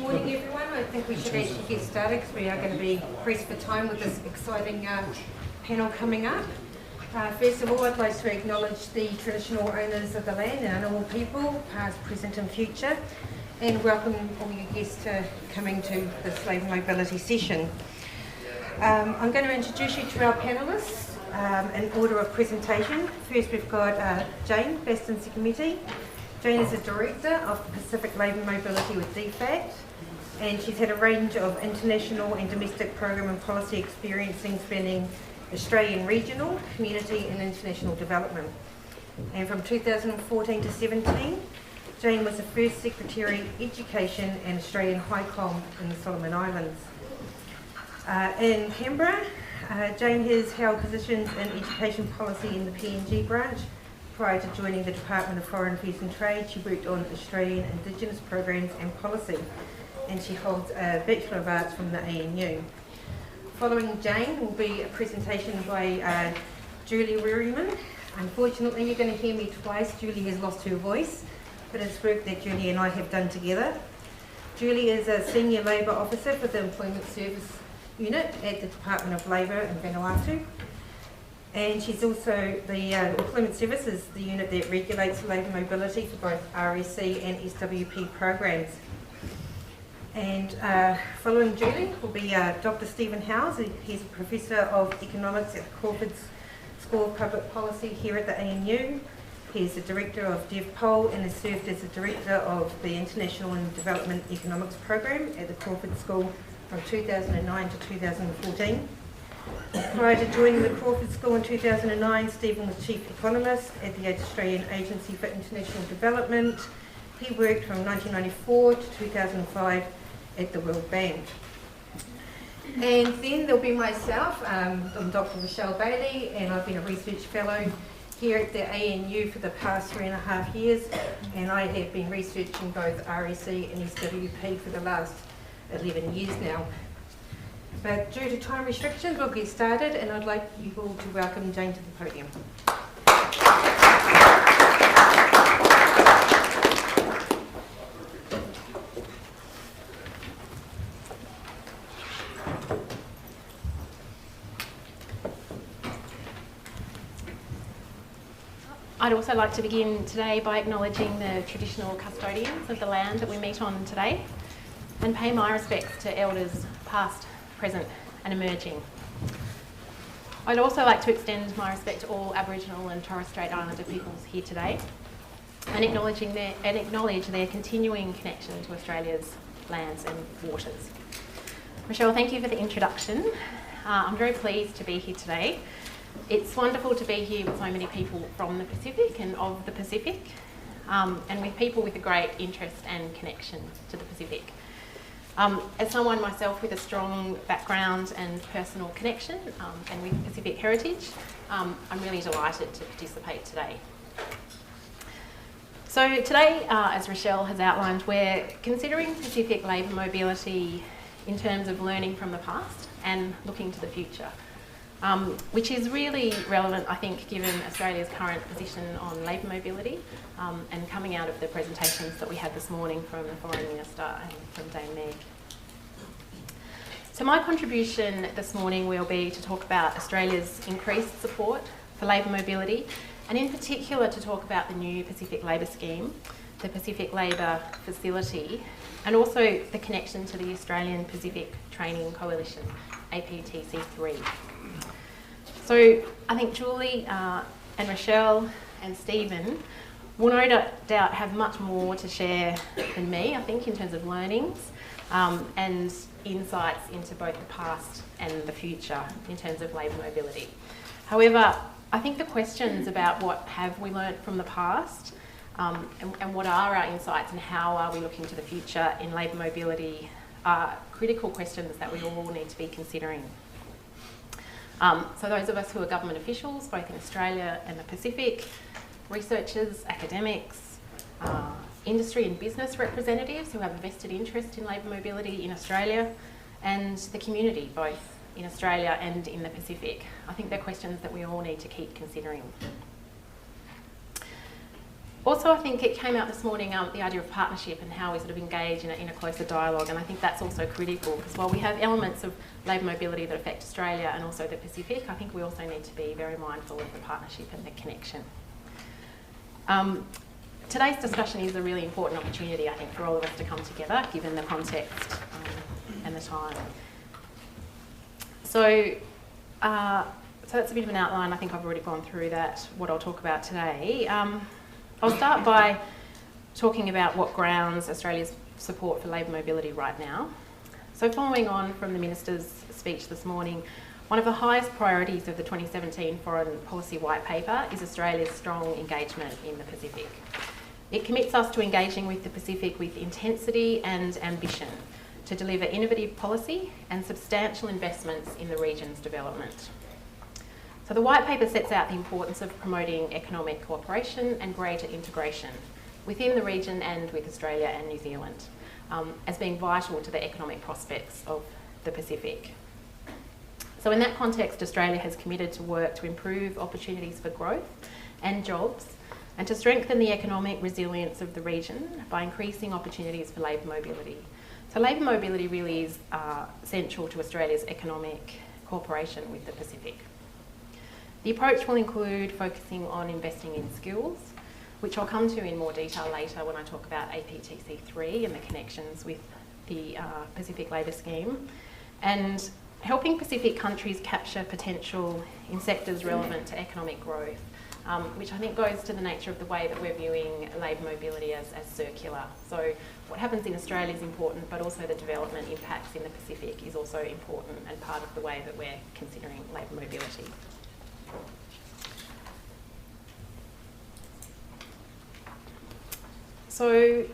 morning, everyone. I think we should actually get started because we are going to be pressed for time with this exciting panel coming up. First of all, I'd like to acknowledge the traditional owners of the land and Ngunnawal people, past, present and future, and welcome all your guests to coming to this labour mobility session. I'm going to introduce you to our panellists in order of presentation. First we've got Jane Baston-Secomete. Jane is a Director of Pacific Labour Mobility with DFAT, and she's had a range of international and domestic program and policy experiencing spanning Australian regional, community and international development. And from 2014 to 17, Jane was the first Secretary Education and Australian High Com in the Solomon Islands. In Canberra, Jane has held positions in education policy in the PNG branch. Prior to joining the Department of Foreign Affairs and Trade, she worked on Australian Indigenous programs and policy, and she holds a Bachelor of Arts from the ANU. Following Jane will be a presentation by Julie Wearyman. Unfortunately, you're going to hear me twice. Julie has lost her voice, but it's work that Julie and I have done together. Julie is a Senior Labour Officer for the Employment Service Unit at the Department of Labour in Vanuatu. And she's also the Employment Service is the unit that regulates labour mobility for both RSC and SWP programs. And following Julie will be Dr. Stephen Howes. He's a Professor of Economics at the Crawford School of Public Policy here at the ANU. He's the Director of DevPol and has served as the Director of the International and Development Economics Program at the Crawford School from 2009 to 2014. Prior to joining the Crawford School in 2009, Stephen was Chief Economist at the Australian Agency for International Development. He worked from 1994 to 2005 at the World Bank. And then there'll be myself. I'm Dr. Rochelle Bailey, and I've been a Research Fellow here at the ANU for the past 3.5 years, and I have been researching both RSC and SWP for the last 11 years now. But due to time restrictions, we'll get started, and I'd like you all to welcome Jane to the podium. I'd also like to begin today by acknowledging the traditional custodians of the land that we meet on today, and pay my respects to elders past, present and emerging. I'd also like to extend my respect to all Aboriginal and Torres Strait Islander peoples here today, and acknowledge their continuing connection to Australia's lands and waters. Rochelle, thank you for the introduction. I'm very pleased to be here today. It's wonderful to be here with so many people from the Pacific and of the Pacific, and with people with a great interest and connection to the Pacific. As someone myself with a strong background and personal connection and with Pacific heritage, I'm really delighted to participate today. So today, as Rochelle has outlined, we're considering Pacific labour mobility in terms of learning from the past and looking to the future, which is really relevant, I think, given Australia's current position on labour mobility and coming out of the presentations that we had this morning from the Foreign Minister and from Dame Meg. So my contribution this morning will be to talk about Australia's increased support for labour mobility, and in particular to talk about the new Pacific Labour Scheme, the Pacific Labour Facility, and also the connection to the Australian Pacific Training Coalition, APTC3. So I think Julie and Rochelle and Stephen will no doubt have much more to share than me, I think, in terms of learnings and insights into both the past and the future in terms of labour mobility. However, I think the questions about what have we learnt from the past and what are our insights and how are we looking to the future in labour mobility are critical questions that we all need to be considering. So those of us who are government officials, both in Australia and the Pacific, researchers, academics, industry and business representatives who have a vested interest in labour mobility in Australia, and the community, both in Australia and in the Pacific. I think they're questions that we all need to keep considering. Also, I think it came out this morning, the idea of partnership and how we sort of engage in a closer dialogue, and I think that's also critical, because while we have elements of labour mobility that affect Australia and also the Pacific, I think we also need to be very mindful of the partnership and the connection. Today's discussion is a really important opportunity, I think, for all of us to come together, given the context and the time. So that's a bit of an outline. I think I've already gone through that, what I'll talk about today. I'll start by talking about what grounds Australia's support for labour mobility right now. So following on from the Minister's speech this morning, one of the highest priorities of the 2017 Foreign Policy White Paper is Australia's strong engagement in the Pacific. It commits us to engaging with the Pacific with intensity and ambition to deliver innovative policy and substantial investments in the region's development. So the White Paper sets out the importance of promoting economic cooperation and greater integration within the region and with Australia and New Zealand, as being vital to the economic prospects of the Pacific. So in that context, Australia has committed to work to improve opportunities for growth and jobs, and to strengthen the economic resilience of the region by increasing opportunities for labour mobility. So labour mobility really is central to Australia's economic cooperation with the Pacific. The approach will include focusing on investing in skills, which I'll come to in more detail later when I talk about APTC3 and the connections with the Pacific Labour Scheme, and helping Pacific countries capture potential in sectors relevant to economic growth, which I think goes to the nature of the way that we're viewing labour mobility as circular. So what happens in Australia is important, but also the development impacts in the Pacific is also important and part of the way that we're considering labour mobility. So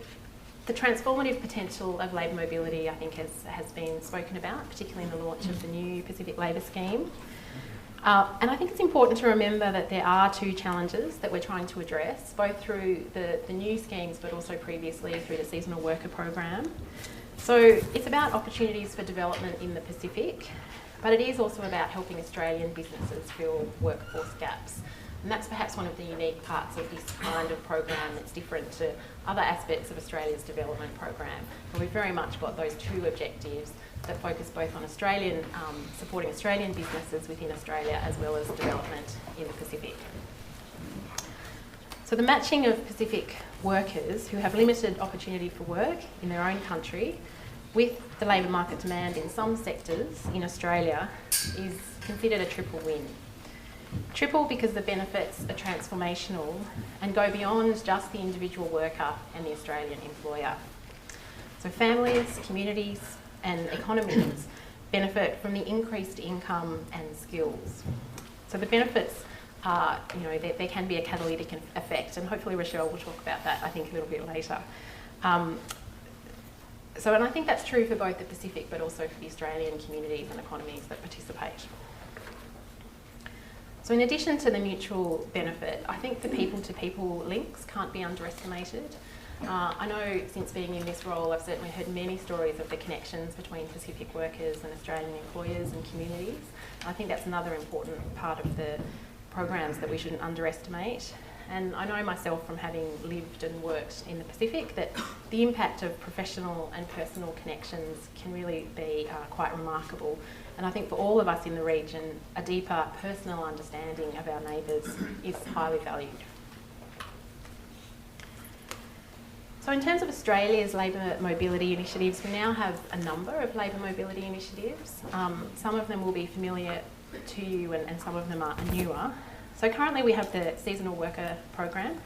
the transformative potential of labour mobility, I think, has been spoken about, particularly in the launch of the new Pacific Labour Scheme. And I think it's important to remember that there are two challenges that we're trying to address, both through the new schemes but also previously through the seasonal worker program. So it's about opportunities for development in the Pacific, but it is also about helping Australian businesses fill workforce gaps. And that's perhaps one of the unique parts of this kind of program that's different to other aspects of Australia's development program. And we've very much got those two objectives that focus both on supporting Australian businesses within Australia as well as development in the Pacific. So the matching of Pacific workers who have limited opportunity for work in their own country with the labour market demand in some sectors in Australia is considered a triple win. Triple because the benefits are transformational and go beyond just the individual worker and the Australian employer. So families, communities and economies benefit from the increased income and skills. So the benefits are, there can be a catalytic effect, and hopefully Rochelle will talk about that, I think, a little bit later. And I think that's true for both the Pacific but also for the Australian communities and economies that participate. So in addition to the mutual benefit, I think the people-to-people links can't be underestimated. I know since being in this role, I've certainly heard many stories of the connections between Pacific workers and Australian employers and communities. I think that's another important part of the programs that we shouldn't underestimate. And I know myself from having lived and worked in the Pacific that the impact of professional and personal connections can really be quite remarkable. And I think for all of us in the region, a deeper personal understanding of our neighbours is highly valued. So in terms of Australia's labour mobility initiatives, we now have a number of labour mobility initiatives. Some of them will be familiar to you and some of them are newer. So currently we have the seasonal worker program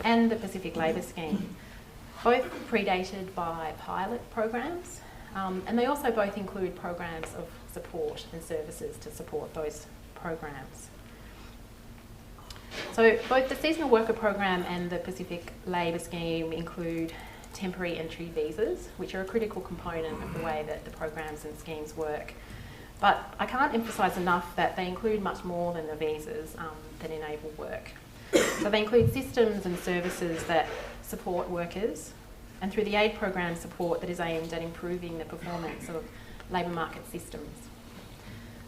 and the Pacific Labour Scheme, both predated by pilot programs, and they also both include programs of support and services to support those programs. So both the seasonal worker program and the Pacific Labour Scheme include temporary entry visas, which are a critical component of the way that the programs and schemes work. But I can't emphasise enough that they include much more than the visas that enable work. So they include systems and services that support workers, and through the aid program support that is aimed at improving the performance of labour market systems.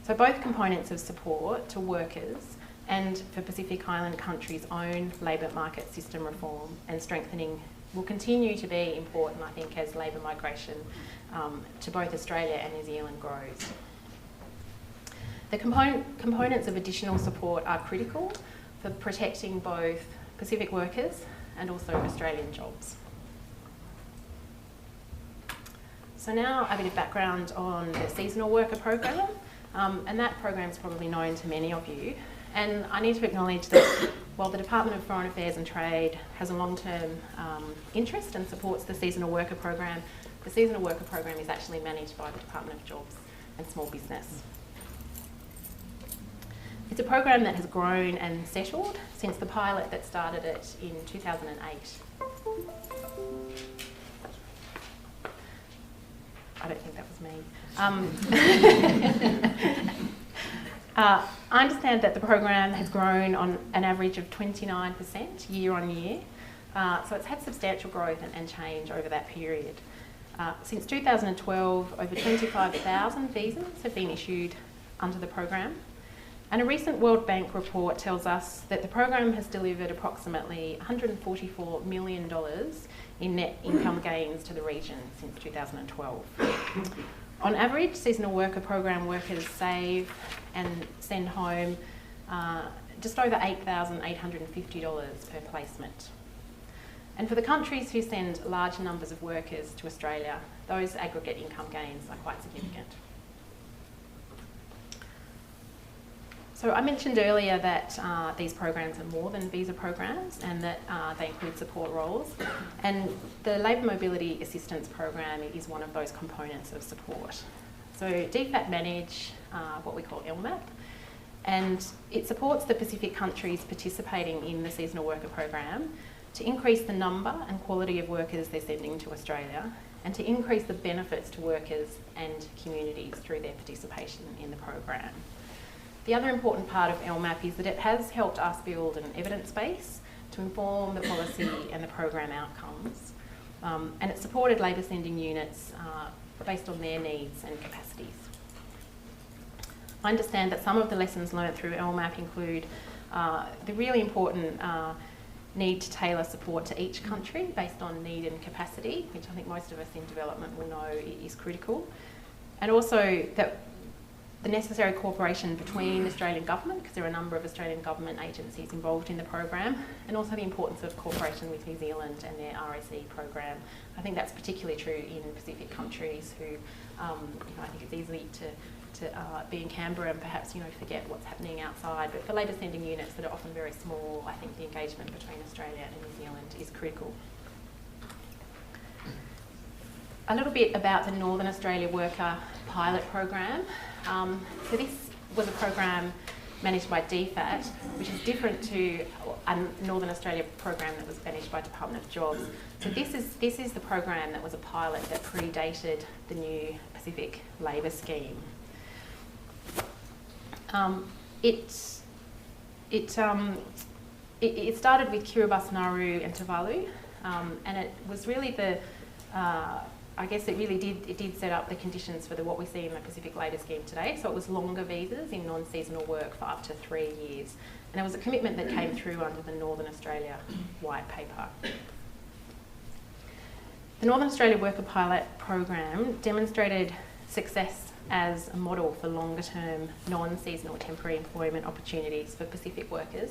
So both components of support to workers and for Pacific Island countries' own labour market system reform and strengthening will continue to be important, I think, as labour migration to both Australia and New Zealand grows. The components of additional support are critical for protecting both Pacific workers and also Australian jobs. So now a bit of background on the seasonal worker program, and that program is probably known to many of you. And I need to acknowledge that while the Department of Foreign Affairs and Trade has a long-term interest and supports the seasonal worker program, the seasonal worker program is actually managed by the Department of Jobs and Small Business. It's a program that has grown and settled since the pilot that started it in 2008. I don't think that was me. I understand that the program has grown on an average of 29% year on year, so it's had substantial growth and change over that period. Since 2012, over 25,000 visas have been issued under the program, and a recent World Bank report tells us that the program has delivered approximately $144 million in net income gains to the region since 2012. On average, seasonal worker program workers save and send home just over $8,850 per placement. And for the countries who send large numbers of workers to Australia, those aggregate income gains are quite significant. So I mentioned earlier that these programs are more than visa programs and that they include support roles. And the Labour Mobility Assistance Program is one of those components of support. So DFAT manage what we call LMAP, and it supports the Pacific countries participating in the seasonal worker program to increase the number and quality of workers they're sending to Australia and to increase the benefits to workers and communities through their participation in the program. The other important part of LMAP is that it has helped us build an evidence base to inform the policy and the program outcomes. And it supported labour sending units based on their needs and capacities. I understand that some of the lessons learned through LMAP include the really important need to tailor support to each country based on need and capacity, which I think most of us in development will know is critical. And also that the necessary cooperation between Australian government, because there are a number of Australian government agencies involved in the program, and also the importance of cooperation with New Zealand and their RSE program. I think that's particularly true in Pacific countries who, I think it's easy to be in Canberra and perhaps, forget what's happening outside. But for labour sending units that are often very small, I think the engagement between Australia and New Zealand is critical. A little bit about the Northern Australia Worker Pilot Program. So this was a program managed by DFAT, which is different to a Northern Australia program that was managed by Department of Jobs. So this is the program that was a pilot that predated the new Pacific Labour Scheme. It started with Kiribati, Nauru and Tuvalu, and it was really it did set up the conditions for what we see in the Pacific Labour Scheme today. So it was longer visas in non-seasonal work for up to 3 years. And it was a commitment that came through under the Northern Australia White Paper. The Northern Australia Worker Pilot Program demonstrated success as a model for longer-term, non-seasonal temporary employment opportunities for Pacific workers,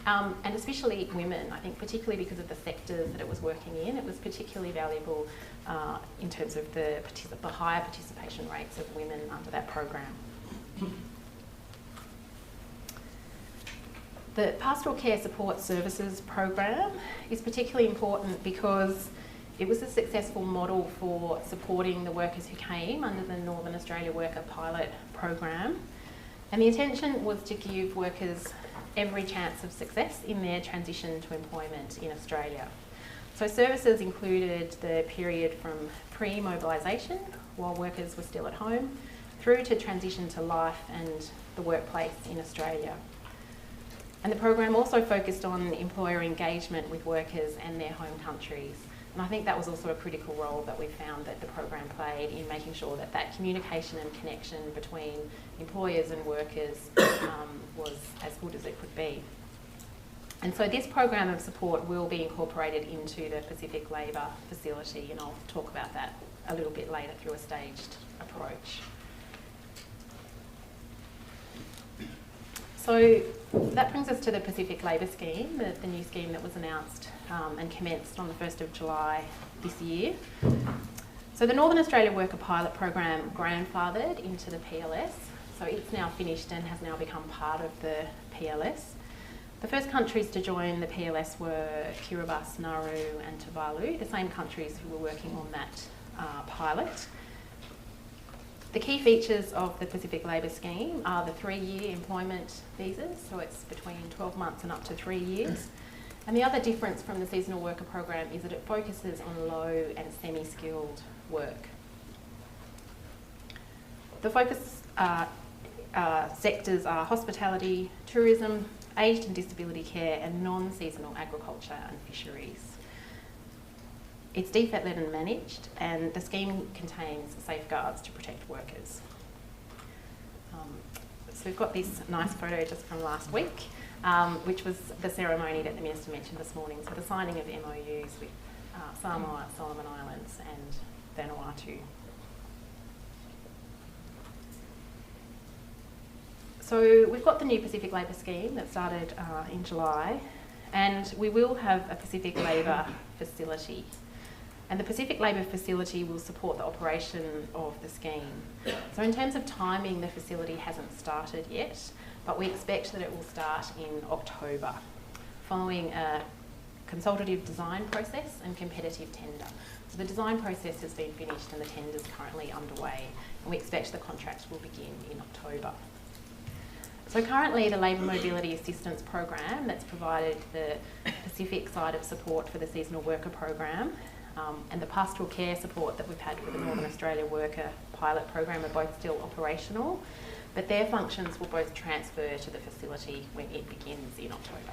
and especially women. I think particularly because of the sectors that it was working in, it was particularly valuable in terms of the higher participation rates of women under that program. The Pastoral Care Support Services program is particularly important because it was a successful model for supporting the workers who came under the Northern Australia Worker Pilot Program. And the intention was to give workers every chance of success in their transition to employment in Australia. So services included the period from pre-mobilisation, while workers were still at home, through to transition to life and the workplace in Australia. And the program also focused on employer engagement with workers and their home countries. And I think that was also a critical role that we found that the program played in making sure that that communication and connection between employers and workers was as good as it could be. And so this program of support will be incorporated into the Pacific Labour Facility, and I'll talk about that a little bit later through a staged approach. So that brings us to the Pacific Labour Scheme, the new scheme that was announced and commenced on the 1st of July this year. So the Northern Australia Worker Pilot Program grandfathered into the PLS, so it's now finished and has now become part of the PLS. The first countries to join the PLS were Kiribati, Nauru and Tuvalu, the same countries who were working on that pilot. The key features of the Pacific Labour Scheme are the 3-year employment visas, so it's between 12 months and up to 3 years. And the other difference from the seasonal worker program is that it focuses on low and semi-skilled work. The focus sectors are hospitality, tourism, aged and disability care and non-seasonal agriculture and fisheries. It's defect-led and managed, and the scheme contains safeguards to protect workers. So we've got this nice photo just from last week, which was the ceremony that the Minister mentioned this morning. So the signing of MOUs with Samoa, Solomon Islands and Vanuatu. So we've got the new Pacific Labour Scheme that started in July, and we will have a Pacific Labour Facility. And the Pacific Labour Facility will support the operation of the scheme. So in terms of timing, the facility hasn't started yet, but we expect that it will start in October, following a consultative design process and competitive tender. So the design process has been finished and the tender is currently underway, and we expect the contracts will begin in October. So currently the Labour Mobility Assistance Program that's provided the Pacific side of support for the seasonal worker program and the pastoral care support that we've had for the Northern Australia Worker Pilot Program are both still operational, but their functions will both transfer to the facility when it begins in October.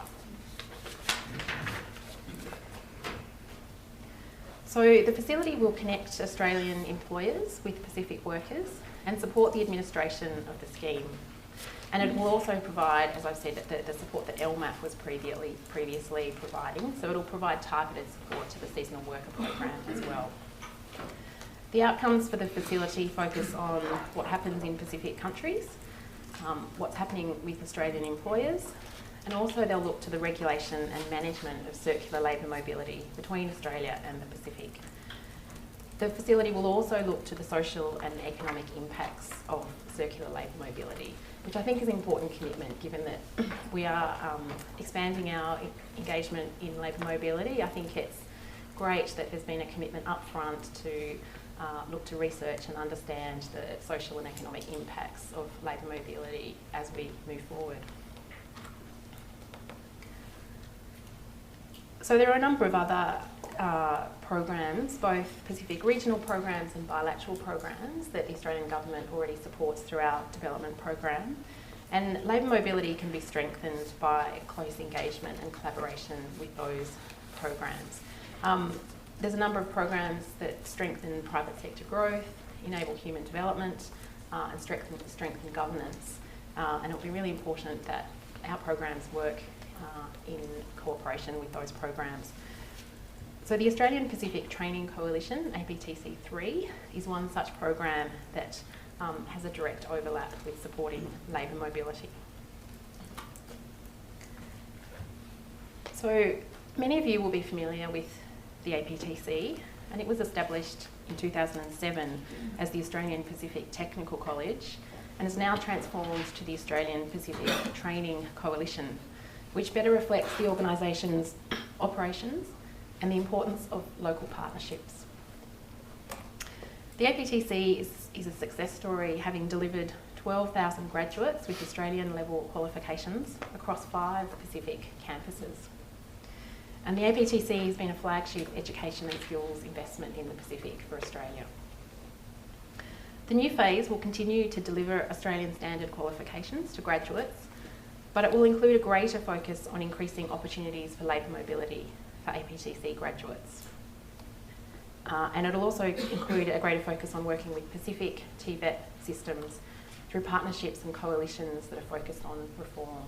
So the facility will connect Australian employers with Pacific workers and support the administration of the scheme. And it will also provide, as I've said, the support that LMAP was previously providing. So it'll provide targeted support to the seasonal worker program as well. The outcomes for the facility focus on what happens in Pacific countries, what's happening with Australian employers, and also they'll look to the regulation and management of circular labour mobility between Australia and the Pacific. The facility will also look to the social and economic impacts of circular labour mobility, which I think is an important commitment given that we are expanding our engagement in labour mobility. I think it's great that there's been a commitment up front to look to research and understand the social and economic impacts of labour mobility as we move forward. So there are a number of other programs, both Pacific regional programs and bilateral programs that the Australian Government already supports through our development program. And labour mobility can be strengthened by close engagement and collaboration with those programs. There's a number of programs that strengthen private sector growth, enable human development and strengthen governance. And it'll be really important that our programs work in cooperation with those programs. So the Australian Pacific Training Coalition, APTC3, is one such program that has a direct overlap with supporting labour mobility. So many of you will be familiar with the APTC, and it was established in 2007 as the Australian Pacific Technical College and is now transformed to the Australian Pacific Training Coalition, which better reflects the organisation's operations and the importance of local partnerships. The APTC is a success story, having delivered 12,000 graduates with Australian level qualifications across 5 Pacific campuses. And the APTC has been a flagship education and skills investment in the Pacific for Australia. The new phase will continue to deliver Australian standard qualifications to graduates, but it will include a greater focus on increasing opportunities for labour mobility for APTC graduates. And it'll also include a greater focus on working with Pacific TVET systems through partnerships and coalitions that are focused on reform.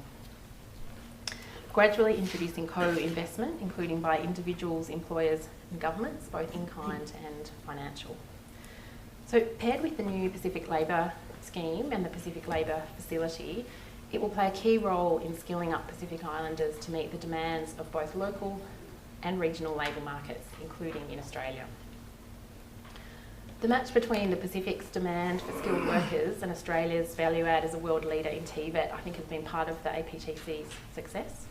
Gradually introducing co-investment, including by individuals, employers and governments, both in kind and financial. So paired with the new Pacific Labour Scheme and the Pacific Labour Facility, it will play a key role in skilling up Pacific Islanders to meet the demands of both local and regional labour markets, including in Australia. The match between the Pacific's demand for skilled workers and Australia's value add as a world leader in TVET, I think, has been part of the APTC's success.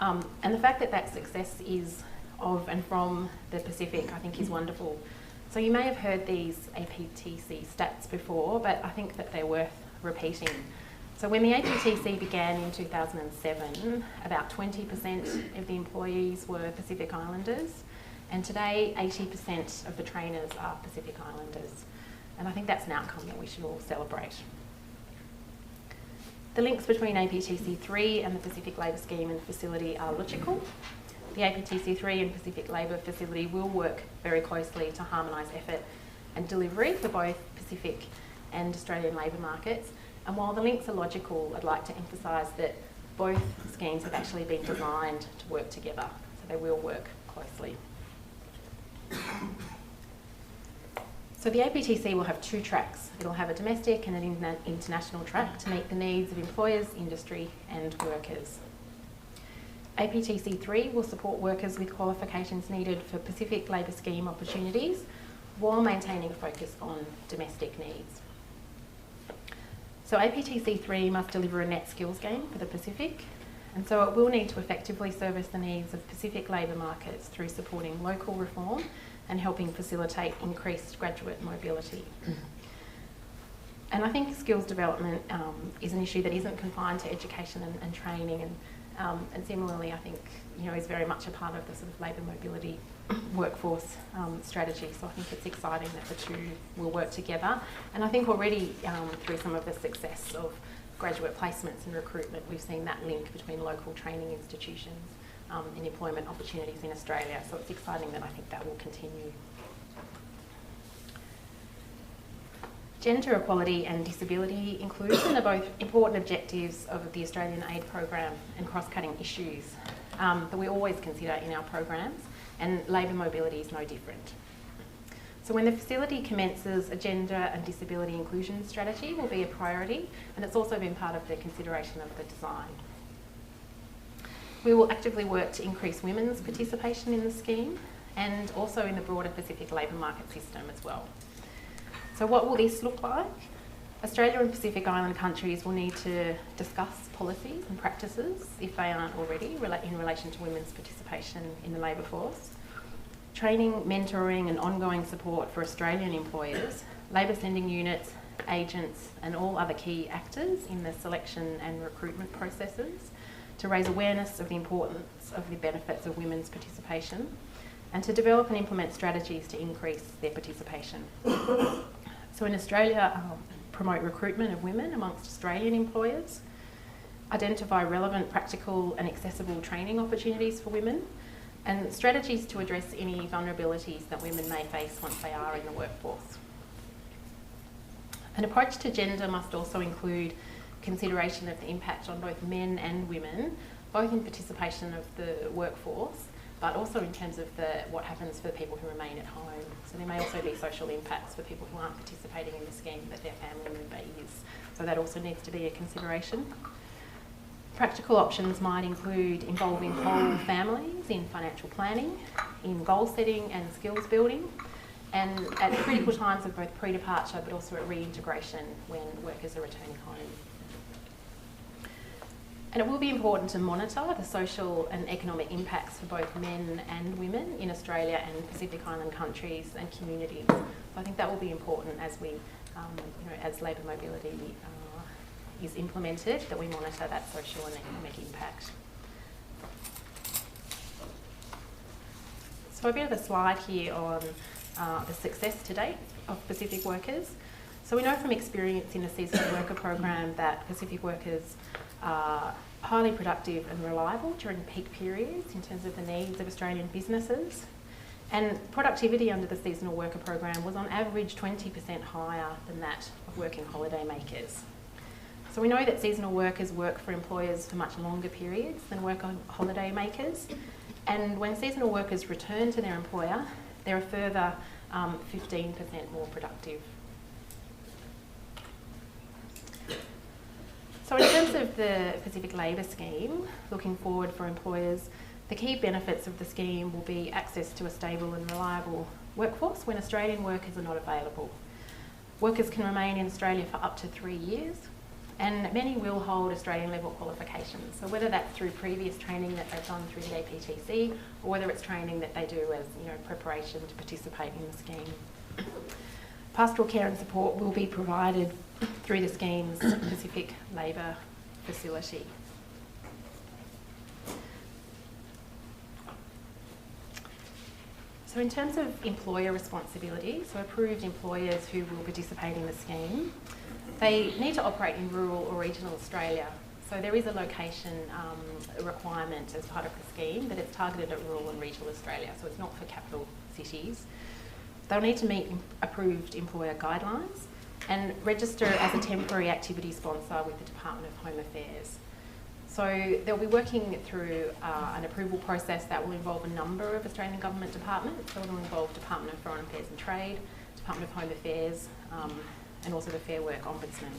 And the fact that that success is of and from the Pacific, I think, is wonderful. So you may have heard these APTC stats before, but I think that they're worth repeating. So when the APTC began in 2007, about 20% of the employees were Pacific Islanders, and today 80% of the trainers are Pacific Islanders. And I think that's an outcome that we should all celebrate. The links between APTC3 and the Pacific Labour Scheme and Facility are logical. The APTC3 and Pacific Labour Facility will work very closely to harmonise effort and delivery for both Pacific and Australian labour markets. And while the links are logical, I'd like to emphasise that both schemes have actually been designed to work together, so they will work closely. So the APTC will have two tracks. It'll have a domestic and an international track to meet the needs of employers, industry and workers. APTC3 will support workers with qualifications needed for Pacific Labour Scheme opportunities while maintaining a focus on domestic needs. So APTC3 must deliver a net skills gain for the Pacific, and so it will need to effectively service the needs of Pacific labour markets through supporting local reform and helping facilitate increased graduate mobility. And I think skills development is an issue that isn't confined to education and training, and similarly I think is very much a part of the sort of labour mobility workforce strategy. So I think it's exciting that the two will work together, and I think already through some of the success of graduate placements and recruitment, we've seen that link between local training institutions and employment opportunities in Australia. So it's exciting that I think that will continue. Gender equality and disability inclusion are both important objectives of the Australian aid program and cross-cutting issues that we always consider in our programs, and labour mobility is no different. So when the facility commences, a gender and disability inclusion strategy will be a priority, and it's also been part of the consideration of the design. We will actively work to increase women's participation in the scheme and also in the broader Pacific labour market system as well. So what will this look like? Australia and Pacific Island countries will need to discuss policies and practices, if they aren't already, in relation to women's participation in the labour force. Training, mentoring and ongoing support for Australian employers, labour sending units, agents and all other key actors in the selection and recruitment processes to raise awareness of the importance of the benefits of women's participation and to develop and implement strategies to increase their participation. So in Australia, promote recruitment of women amongst Australian employers, identify relevant, practical and accessible training opportunities for women, and strategies to address any vulnerabilities that women may face once they are in the workforce. An approach to gender must also include consideration of the impact on both men and women, both in participation of the workforce, but also in terms of what happens for people who remain at home. So there may also be social impacts for people who aren't participating in the scheme that their family member is. So that also needs to be a consideration. Practical options might include involving whole families in financial planning, in goal setting and skills building, and at critical times of both pre-departure but also at reintegration when workers are returning home. And it will be important to monitor the social and economic impacts for both men and women in Australia and Pacific Island countries and communities. So I think that will be important as we, as labour mobility is implemented, that we monitor that social and economic impact. So a bit of a slide here on the success to date of Pacific workers. So we know from experience in the seasonal worker program that Pacific workers are highly productive and reliable during peak periods in terms of the needs of Australian businesses. And productivity under the seasonal worker program was on average 20% higher than that of working holiday makers. So we know that seasonal workers work for employers for much longer periods than work on holiday makers. And when seasonal workers return to their employer, they're a further 15% more productive. So in terms of the Pacific Labour Scheme, looking forward for employers, the key benefits of the scheme will be access to a stable and reliable workforce when Australian workers are not available. Workers can remain in Australia for up to 3 years, and many will hold Australian level qualifications. So whether that's through previous training that they've done through the APTC, or whether it's training that they do as preparation to participate in the scheme. Pastoral care and support will be provided through the scheme's Pacific Labour facility. So in terms of employer responsibility, so approved employers who will participate in the scheme, they need to operate in rural or regional Australia. So there is a location requirement as part of the scheme, but it's targeted at rural and regional Australia, so it's not for capital cities. They'll need to meet approved employer guidelines and register as a temporary activity sponsor with the Department of Home Affairs. So they'll be working through an approval process that will involve a number of Australian government departments. So it'll involve Department of Foreign Affairs and Trade, Department of Home Affairs, and also the Fair Work Ombudsman.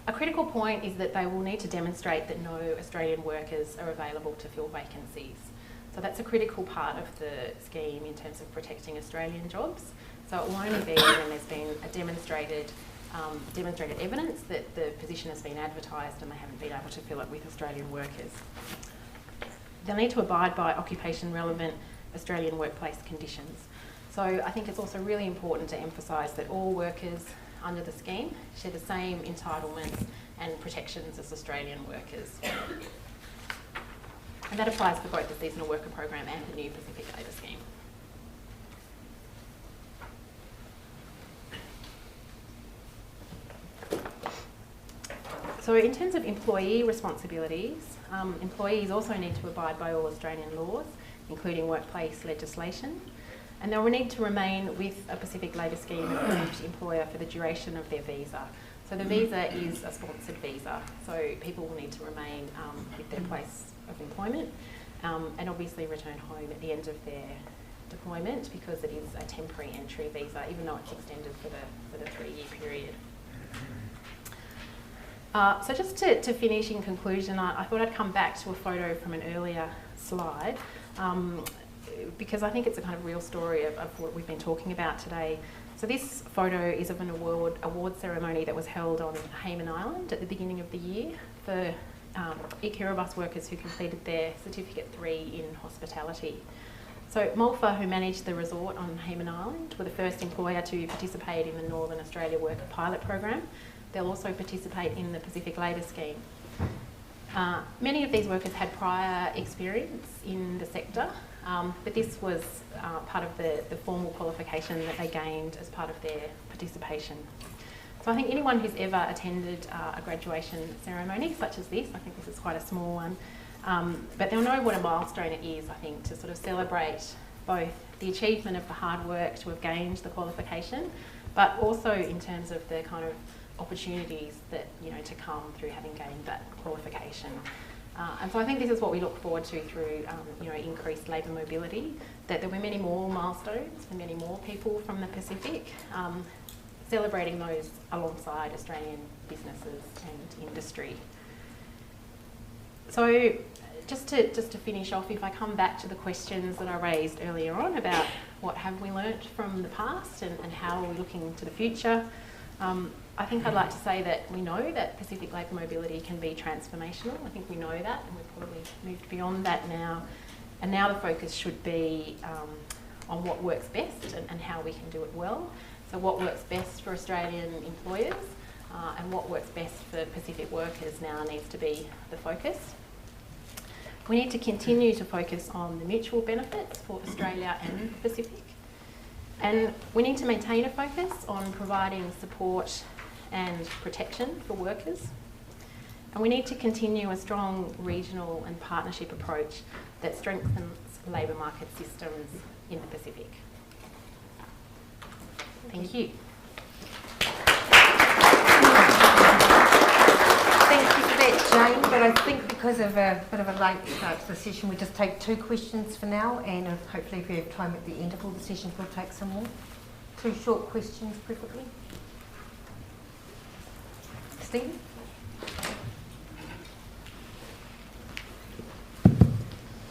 A critical point is that they will need to demonstrate that no Australian workers are available to fill vacancies. So that's a critical part of the scheme in terms of protecting Australian jobs. So it will only be when there's been a demonstrated evidence that the position has been advertised and they haven't been able to fill it with Australian workers. They'll need to abide by occupation relevant Australian workplace conditions. So I think it's also really important to emphasise that all workers under the scheme share the same entitlements and protections as Australian workers. And that applies for both the seasonal worker program and the new Pacific Labour Scheme. So in terms of employee responsibilities, employees also need to abide by all Australian laws, including workplace legislation, and they will need to remain with a Pacific Labour Scheme approved employer for the duration of their visa. So the visa is a sponsored visa, so people will need to remain with their place of employment and obviously return home at the end of their deployment because it is a temporary entry visa, even though it's extended for the 3-year period. So just to finish in conclusion, I thought I'd come back to a photo from an earlier slide because I think it's a kind of real story of what we've been talking about today. So this photo is of an award ceremony that was held on Hayman Island at the beginning of the year for e-Kiribati workers who completed their Certificate 3 in hospitality. So Malfa, who managed the resort on Hayman Island, were the first employer to participate in the Northern Australia Worker Pilot Program. They'll also participate in the Pacific Labour Scheme. Many of these workers had prior experience in the sector, but this was part of the formal qualification that they gained as part of their participation. So I think anyone who's ever attended a graduation ceremony such as this, I think this is quite a small one, but they'll know what a milestone it is, I think, to sort of celebrate both the achievement of the hard work to have gained the qualification, but also in terms of the kind of opportunities that, to come through having gained that qualification. And so I think this is what we look forward to through, increased labour mobility, that there were many more milestones for many more people from the Pacific, celebrating those alongside Australian businesses and industry. So just to finish off, if I come back to the questions that I raised earlier on about what have we learnt from the past and how are we looking to the future, I think I'd like to say that we know that Pacific labour mobility can be transformational. I think we know that, and we've probably moved beyond that now. And now the focus should be on what works best and how we can do it well. So what works best for Australian employers and what works best for Pacific workers now needs to be the focus. We need to continue to focus on the mutual benefits for Australia and the Pacific. And we need to maintain a focus on providing support and protection for workers. And we need to continue a strong regional and partnership approach that strengthens labour market systems in the Pacific. Thank you. Thank you for that, Jane, but I think because of a bit of a late start to the session, we'll just take 2 questions for now, and hopefully if we have time at the end of all the sessions, we'll take some more. 2 short questions, preferably. Stephen?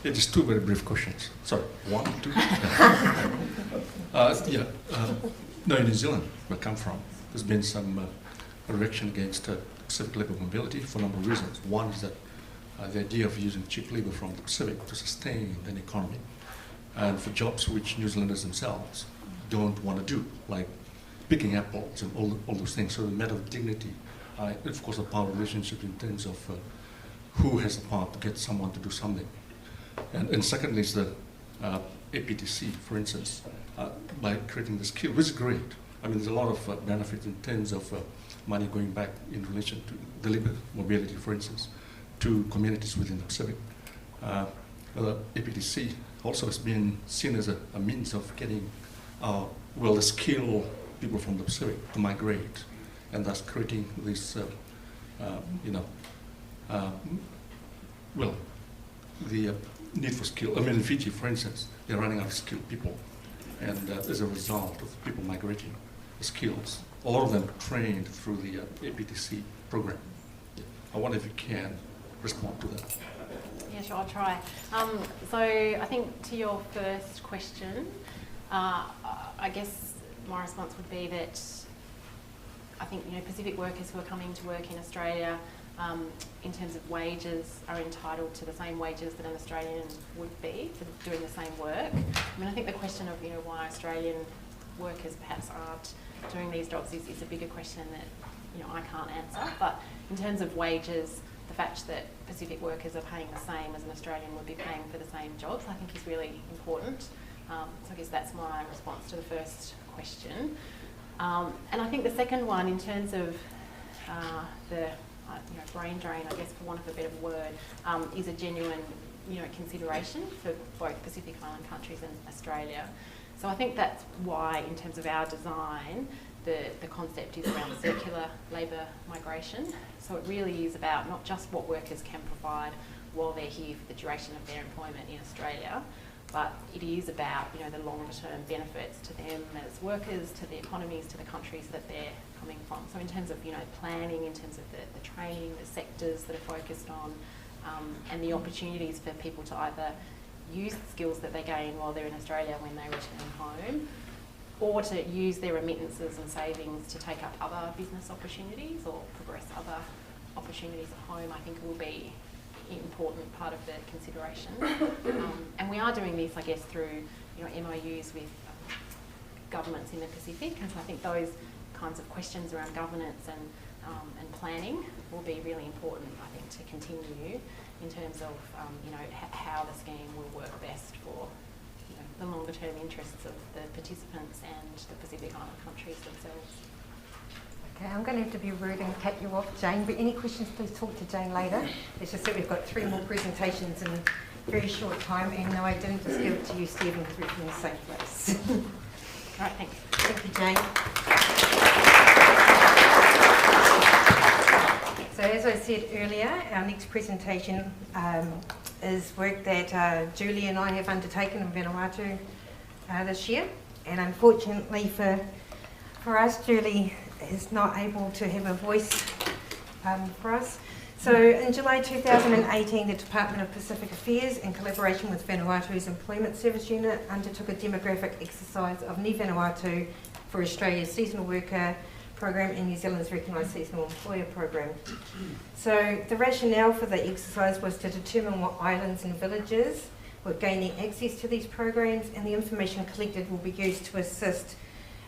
Yeah, just 2 very brief questions. Sorry, 1, 2. No, in New Zealand, where I come from, there's been some reaction against Pacific labour mobility for a number of reasons. One is that the idea of using cheap labour from the Pacific to sustain an economy, and for jobs which New Zealanders themselves don't want to do, like picking apples and all those things. So the matter of dignity, of course, the power relationship in terms of who has the power to get someone to do something. And secondly is the APTC, for instance, by creating the skill, which is great. I mean, there's a lot of benefits in terms of money going back in relation to the labour mobility, for instance, to communities within the Pacific. The APTC also has been seen as a means of getting, the skilled people from the Pacific to migrate, and thus creating this, the need for skill. I mean, in Fiji, for instance, they're running out of skilled people, and as a result of people migrating, the skills, a lot of them trained through the APTC program. I wonder if you can respond to that. Yeah, sure, I'll try. So I think to your first question, I guess my response would be that I think Pacific workers who are coming to work in Australia, in terms of wages, are entitled to the same wages that an Australian would be for doing the same work. I mean, I think the question of why Australian workers perhaps aren't doing these jobs is a bigger question that I can't answer. But in terms of wages, the fact that Pacific workers are paying the same as an Australian would be paying for the same jobs, I think is really important. So I guess that's my response to the first question. And I think the second one, in terms of the brain drain, I guess for want of a better word, is a genuine consideration for both Pacific Island countries and Australia. So I think that's why, in terms of our design, the concept is around circular labour migration. So it really is about not just what workers can provide while they're here for the duration of their employment in Australia, but it is about the longer term benefits to them as workers, to the economies, to the countries that they're coming from. So in terms of planning, in terms of the training, the sectors that are focused on, and the opportunities for people to either use the skills that they gain while they're in Australia when they return home, or to use their remittances and savings to take up other business opportunities or progress other opportunities at home, I think will be an important part of the consideration. And we are doing this, I guess, through MOUs with governments in the Pacific, and so I think those kinds of questions around governance and planning will be really important, I think, to continue in terms of how the scheme will work best for the longer term interests of the participants and the Pacific Island countries themselves. Okay, I'm going to have to be rude and cut you off, Jane, but any questions, please talk to Jane later. It's just that we've got 3 more presentations in a very short time, and no, I didn't just give it to you, Stephen, because we're in the same place. All right, thanks. Thank you, Jane. So as I said earlier, our next presentation is work that Julie and I have undertaken in Vanuatu this year, and unfortunately for us, Julie is not able to have a voice for us. So in July 2018, the Department of Pacific Affairs, in collaboration with Vanuatu's Employment Service Unit, undertook a demographic exercise of ni-Vanuatu for Australia's seasonal worker program and New Zealand's recognised seasonal employer program. So the rationale for the exercise was to determine what islands and villages were gaining access to these programs, and the information collected will be used to assist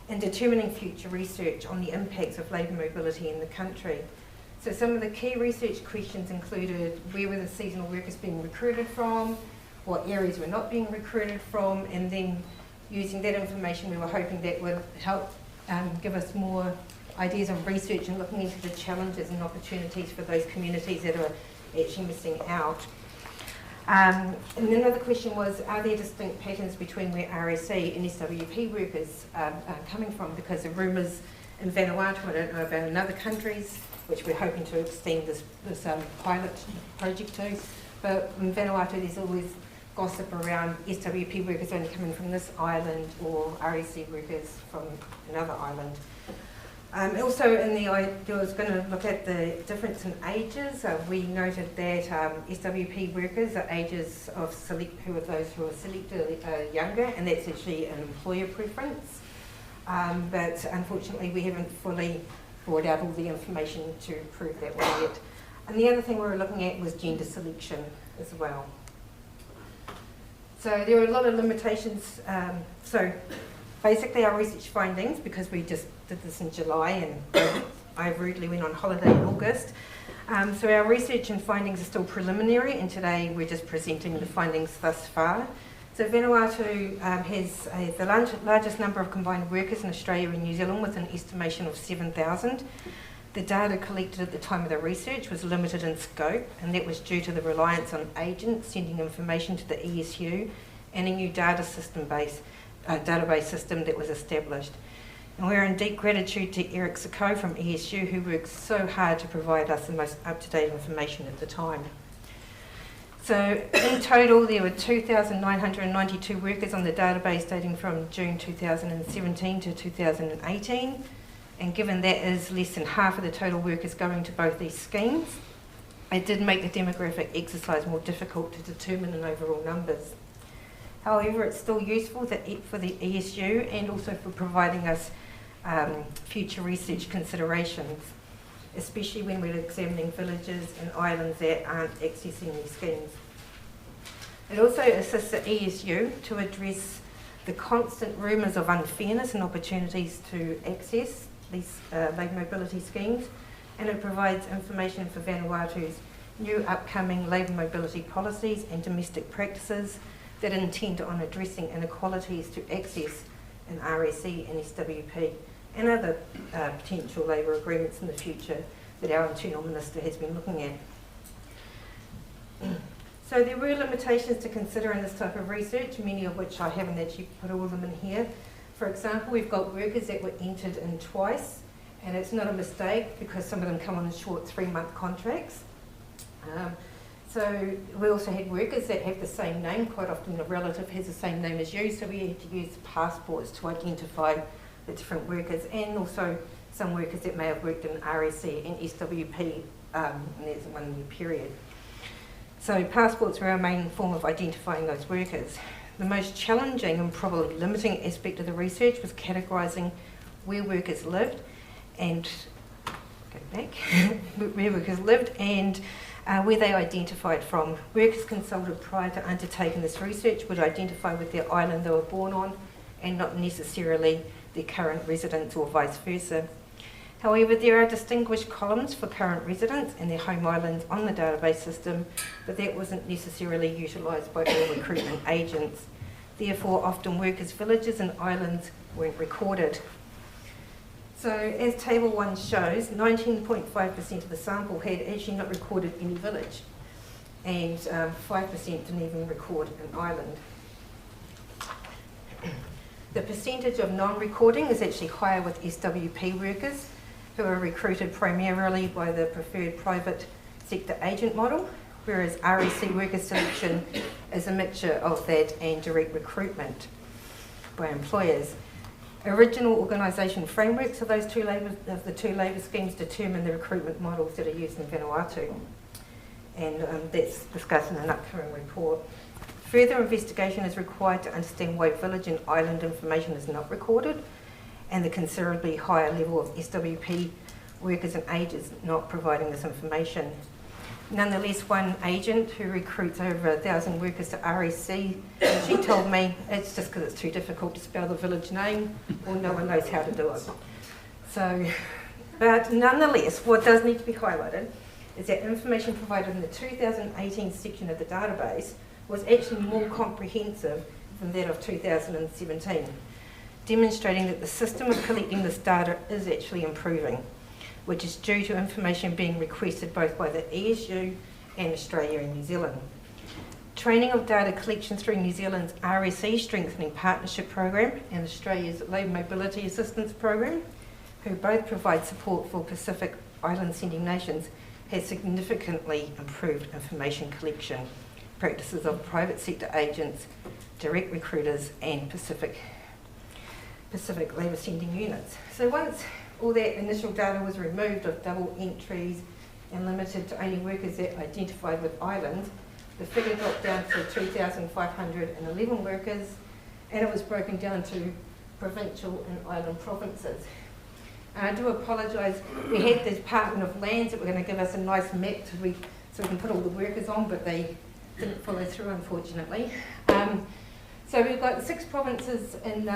in determining future research on the impacts of labour mobility in the country. So some of the key research questions included where were the seasonal workers being recruited from, what areas were not being recruited from, and then using that information we were hoping that would help give us more ideas on research and looking into the challenges and opportunities for those communities that are actually missing out. And another question was, are there distinct patterns between where RSE and SWP workers are coming from? Because the rumours in Vanuatu, I don't know about in other countries, which we're hoping to extend this pilot project to, but in Vanuatu there's always gossip around SWP workers only coming from this island or RSE workers from another island. Also in the I was going to look at the difference in ages. We noted that SWP workers are ages of who are those who are selected younger, and that's actually an employer preference. But unfortunately we haven't fully brought out all the information to prove that one yet. And the other thing we were looking at was gender selection as well. So there are a lot of limitations. So basically our research findings, because we just did this in July and I rudely went on holiday in August. So our research and findings are still preliminary, and today we're just presenting the findings thus far. So Vanuatu has the largest number of combined workers in Australia and New Zealand, with an estimation of 7,000. The data collected at the time of the research was limited in scope, and that was due to the reliance on agents sending information to the ESU and a new database system that was established. And we're in deep gratitude to Eric Sacco from ESU, who worked so hard to provide us the most up-to-date information at the time. So in total there were 2,992 workers on the database dating from June 2017 to 2018. And given that is less than half of the total workers going to both these schemes, it did make the demographic exercise more difficult to determine in overall numbers. However, it's still useful for the ESU and also for providing us future research considerations, especially when we're examining villages and islands that aren't accessing these schemes. It also assists the ESU to address the constant rumours of unfairness and opportunities to access these labour mobility schemes, and it provides information for Vanuatu's new upcoming labour mobility policies and domestic practices that intend on addressing inequalities to access in RSE and SWP and other potential labour agreements in the future that our Internal Minister has been looking at. So there were limitations to consider in this type of research, many of which I haven't actually put all of them in here. For example, we've got workers that were entered in twice, and it's not a mistake because some of them come on short 3-month contracts. So we also had workers that have the same name. Quite often a relative has the same name as you, so we had to use passports to identify the different workers, and also some workers that may have worked in RSE and SWP, and there's a 1-year period. So passports were our main form of identifying those workers. The most challenging and probably limiting aspect of the research was categorising where workers lived and where workers lived and where they identified from. Workers consulted prior to undertaking this research would identify with their island they were born on and not necessarily their current residence or vice versa. However, there are distinguished columns for current residents and their home islands on the database system, but that wasn't necessarily utilised by all recruitment agents. Therefore, often workers' villages and islands weren't recorded. So, as Table 1 shows, 19.5% of the sample had actually not recorded any village, and 5% didn't even record an island. The percentage of non-recording is actually higher with SWP workers, who are recruited primarily by the preferred private sector agent model, whereas RSE worker selection is a mixture of that and direct recruitment by employers. Original organisation frameworks of the two labour schemes determine the recruitment models that are used in Vanuatu, and that's discussed in an upcoming report. Further investigation is required to understand why village and island information is not recorded, and the considerably higher level of SWP workers and agents not providing this information. Nonetheless, one agent who recruits over 1,000 workers to RSC, she told me it's just because it's too difficult to spell the village name or no one knows how to do it. So, but nonetheless, what does need to be highlighted is that information provided in the 2018 section of the database was actually more comprehensive than that of 2017. Demonstrating that the system of collecting this data is actually improving, which is due to information being requested both by the ESU and Australia and New Zealand. training of data collection through New Zealand's RSE Strengthening Partnership Program and Australia's Labour Mobility Assistance Program, who both provide support for Pacific Island sending nations, has significantly improved information collection practices of private sector agents, direct recruiters and Pacific labour sending units. So once all that initial data was removed of double entries and limited to only workers that identified with islands, the figure dropped down to 2,511 workers, and it was broken down to provincial and island provinces. And I do apologise, we had the Department of Lands that were going to give us a nice map so we can put all the workers on, but they didn't follow through, unfortunately. So we've got 6 provinces in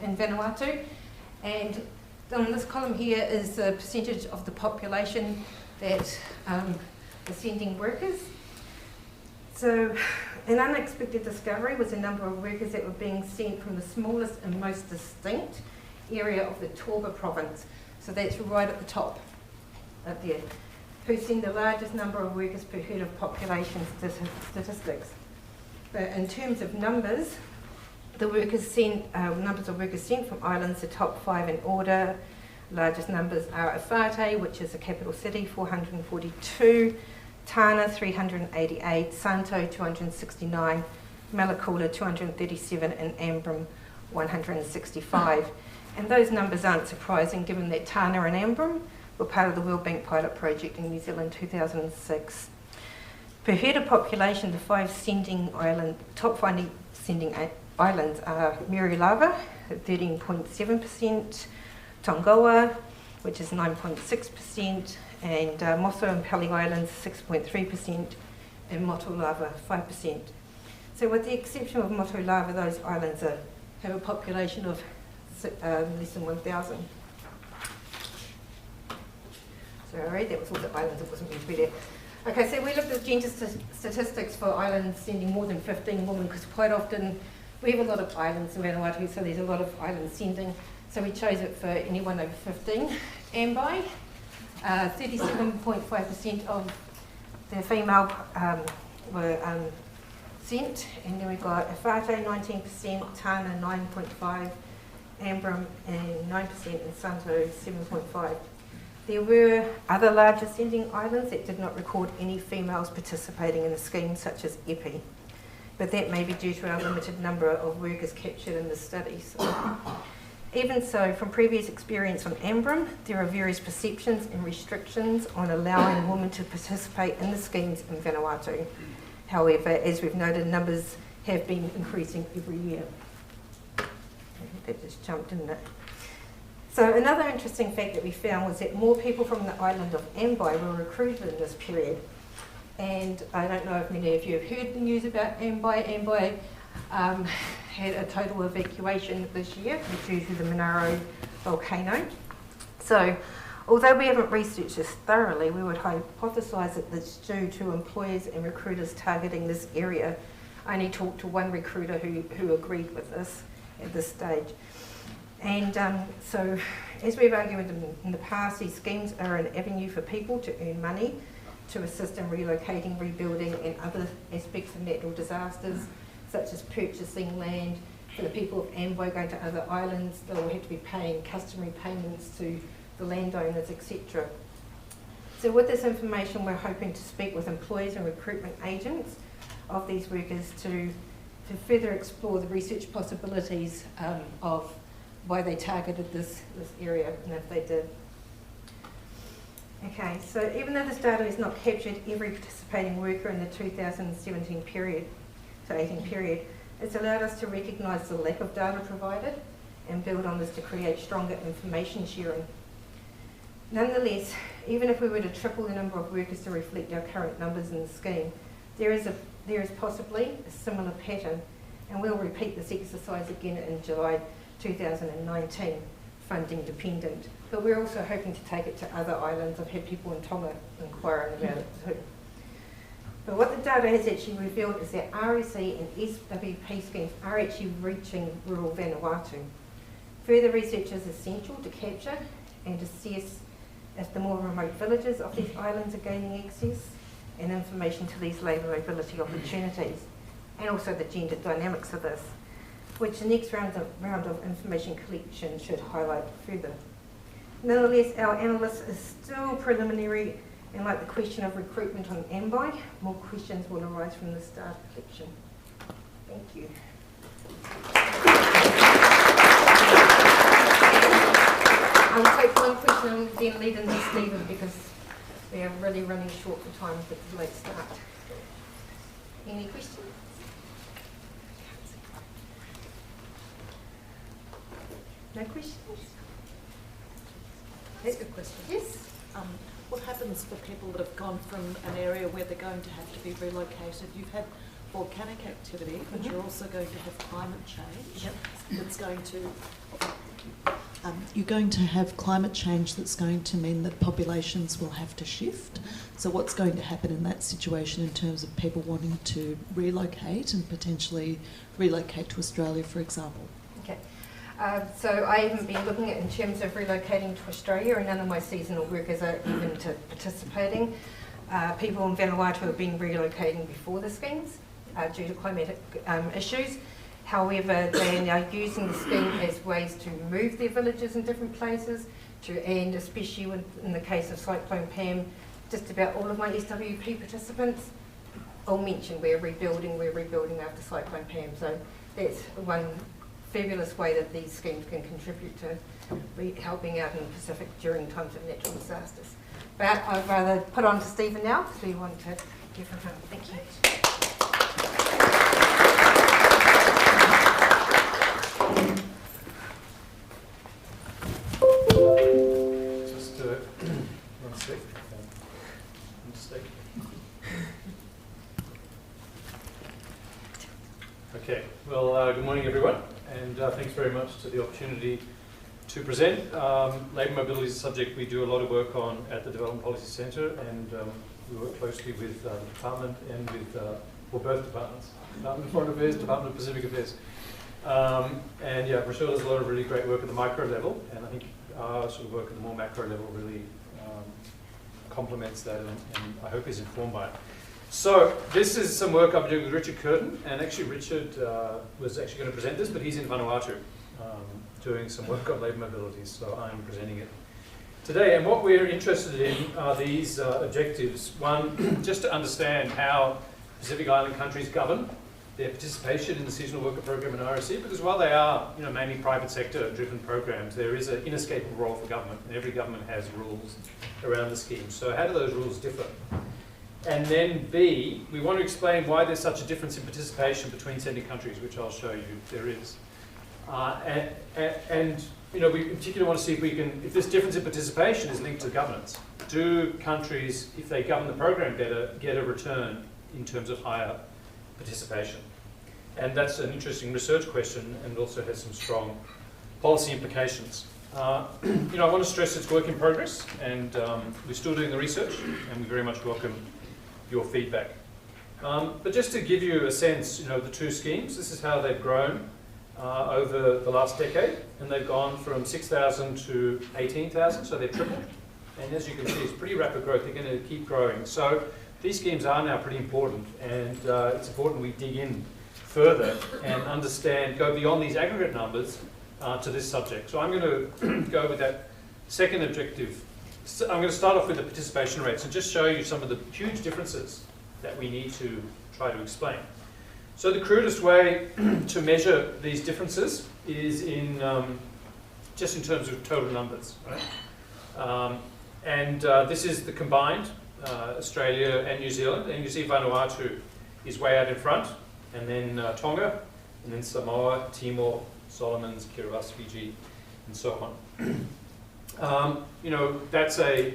Vanuatu, and on this column here is the percentage of the population that are sending workers. So an unexpected discovery was the number of workers that were being sent from the smallest and most distinct area of the Torba province. So that's right at the top, up there, who send the largest number of workers per head of population statistics. But in terms of numbers, the numbers of workers sent from islands, the top 5 in order. Largest numbers are Awhate, which is a capital city, 442, Tana 388, Santo 269, Malakula 237 and Ambrim 165. And those numbers aren't surprising given that Tana and Ambrim were part of the World Bank pilot project in New Zealand 2006. Per head of population, the 5 top 5 sending islands are Muriulava at 13.7%, Tongawa, which is 9.6%, and Moso and Pali Islands 6.3%, and Motolava 5%. So with the exception of Motolava, those islands have a population of less than 1,000. Sorry, that was all the islands, it wasn't meant to be there. Okay, so we looked at gender statistics for islands sending more than 15 women, because quite often we have a lot of islands in Vanuatu, so there's a lot of islands sending. So we chose it for anyone over 15. Ambai, 37.5% of the female were sent, and then we've got Awhate 19%, Tana 9.5%, Ambrim and 9%, and Santo 7.5%. There were other larger sending islands that did not record any females participating in the scheme, such as Epi, but that may be due to our limited number of workers captured in the study. So, even so, from previous experience on Ambrim, there are various perceptions and restrictions on allowing women to participate in the schemes in Vanuatu. However, as we've noted, numbers have been increasing every year. That just jumped in there. So another interesting fact that we found was that more people from the island of Ambai were recruited in this period. And I don't know if many of you have heard the news about Ambai. Ambai had a total evacuation this year due to the Monaro volcano. So although we haven't researched this thoroughly, we would hypothesise that it's due to employers and recruiters targeting this area. I only talked to one recruiter who agreed with this at this stage. And so, as we've argued in the past, these schemes are an avenue for people to earn money to assist in relocating, rebuilding and other aspects of natural disasters, such as purchasing land. For the people of Ambai going to other islands, they'll have to be paying customary payments to the landowners, etc. So with this information, we're hoping to speak with employers and recruitment agents of these workers to further explore the research possibilities of why they targeted this area, and if they did. Okay, so even though this data has not captured every participating worker in the 2017 period to 18 period, it's allowed us to recognise the lack of data provided and build on this to create stronger information sharing. Nonetheless, even if we were to triple the number of workers to reflect our current numbers in the scheme, there is possibly a similar pattern, and we'll repeat this exercise again in July 2019, funding dependent. But we're also hoping to take it to other islands. I've had people in Tonga inquiring about it too. But what the data has actually revealed is that RSE and SWP schemes are actually reaching rural Vanuatu. Further research is essential to capture and assess if the more remote villages of these islands are gaining access, and information to these labour mobility opportunities, and also the gender dynamics of this, which the next round of information collection should highlight further. Nonetheless, our analysis is still preliminary, and like the question of recruitment on Ambi, more questions will arise from this data collection. Thank you. I'll take one question and then lead into Stephen because we are really running short for time with the late start. Any questions? No questions? That's a good question. Yes. What happens for people that have gone from an area where they're going to have to be relocated? You've had volcanic activity, but you're also going to have climate change. Yep. That's going to you're going to have climate change that's going to mean that populations will have to shift. So what's going to happen in that situation in terms of people wanting to relocate and potentially relocate to Australia, for example? Okay. So I haven't been looking at in terms of relocating to Australia, and none of my seasonal workers are even participating. People in Vanuatu have been relocating before the schemes due to climatic issues. However, they are now using the scheme as ways to move their villages in different places, and especially in the case of Cyclone Pam, just about all of my SWP participants all mentioned we're rebuilding after Cyclone Pam. So that's one fabulous way that these schemes can contribute to helping out in the Pacific during times of natural disasters. But I'd rather put on to Stephen now because we want to hear from him. Thank you. Just one sec. Mistake. Okay. Well, good morning, everyone, and thanks very much to the opportunity to present. Labour mobility is a subject we do a lot of work on at the Development Policy Centre, and we work closely with the department and with both departments, Department of Foreign Affairs, Department of Pacific Affairs. And yeah, Rochelle does a lot of really great work at the micro level, and I think our sort of work at the more macro level really complements that, and I hope is informed by it. So this is some work I've been doing with Richard Curtin, and actually Richard was actually going to present this, but he's in Vanuatu doing some work on labour mobility, so I'm presenting it today. And what we're interested in are these objectives. One, just to understand how Pacific Island countries govern their participation in the seasonal worker program in RSE, because while they are mainly private sector driven programs, there is an inescapable role for government, and every government has rules around the scheme. So how do those rules differ? And then B, we want to explain why there's such a difference in participation between sending countries, which I'll show you there is. And we in particular want to see if we can, if this difference in participation is linked to governance. Do countries, if they govern the program better, get a return in terms of higher participation? And that's an interesting research question, and also has some strong policy implications. I want to stress it's work in progress, and we're still doing the research, and we very much welcome your feedback. But just to give you a sense, the two schemes, this is how they've grown over the last decade, and they've gone from 6,000 to 18,000, so they've tripled. And as you can see, it's pretty rapid growth. They're going to keep growing. So these schemes are now pretty important, and it's important we dig in further and understand, go beyond these aggregate numbers to this subject. So I'm going to go with that second objective. So I'm going to start off with the participation rates and just show you some of the huge differences that we need to try to explain. So the crudest way to measure these differences is in just in terms of total numbers, right? This is the combined Australia and New Zealand, and you see Vanuatu is way out in front, and then Tonga, and then Samoa, Timor, Solomons, Kiribati, Fiji, and so on. That's a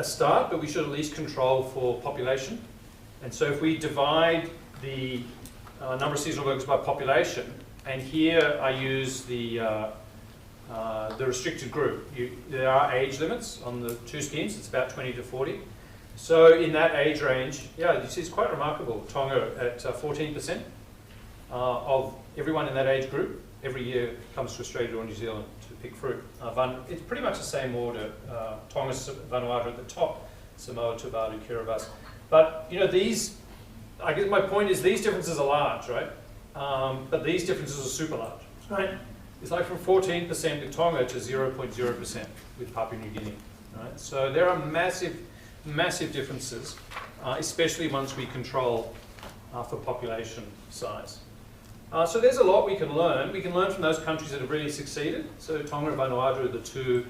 start, but we should at least control for population. And so if we divide the number of seasonal workers by population, and here I use the restricted group. There are age limits on the two schemes. It's about 20 to 40. So in that age range, yeah, you see it's quite remarkable. Tonga at 14% of everyone in that age group every year comes to Australia or New Zealand to pick fruit. It's pretty much the same order. Tonga, Vanuatu at the top, Samoa, Tuvalu, Kiribati, But I guess my point is these differences are large, right? But these differences are super large, right? It's like from 14% with Tonga to 0.0% with Papua New Guinea, right? So there are massive, massive differences, especially once we control for population size. So there's a lot we can learn. We can learn from those countries that have really succeeded. So Tonga and Vanuatu are the two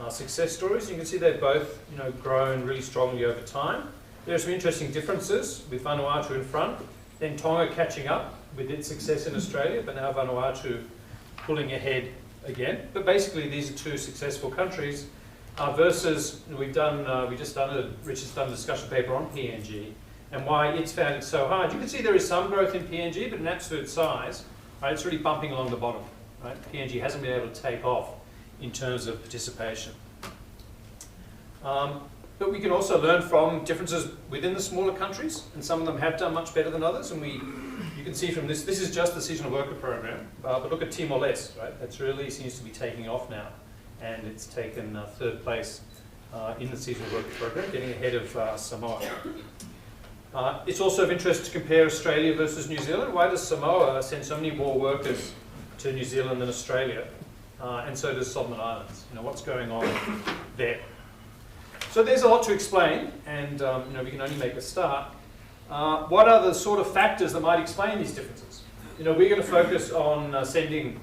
success stories. You can see they've both grown really strongly over time. There are some interesting differences with Vanuatu in front, then Tonga catching up with its success in Australia, but now Vanuatu pulling ahead again. But basically these are two successful countries versus Richard's done a discussion paper on PNG and why it's found it so hard. You can see there is some growth in PNG, but in absolute size, right, it's really bumping along the bottom. Right? PNG hasn't been able to take off in terms of participation. But we can also learn from differences within the smaller countries, and some of them have done much better than others. And you can see from this is just the seasonal worker program, but look at Timor-Leste, right? That's really seems to be taking off now, and it's taken third place in the seasonal worker program, getting ahead of Samoa. It's also of interest to compare Australia versus New Zealand. Why does Samoa send so many more workers to New Zealand than Australia? And so does Solomon Islands. What's going on there? So there's a lot to explain, and we can only make a start. What are the sort of factors that might explain these differences? We're going to focus on sending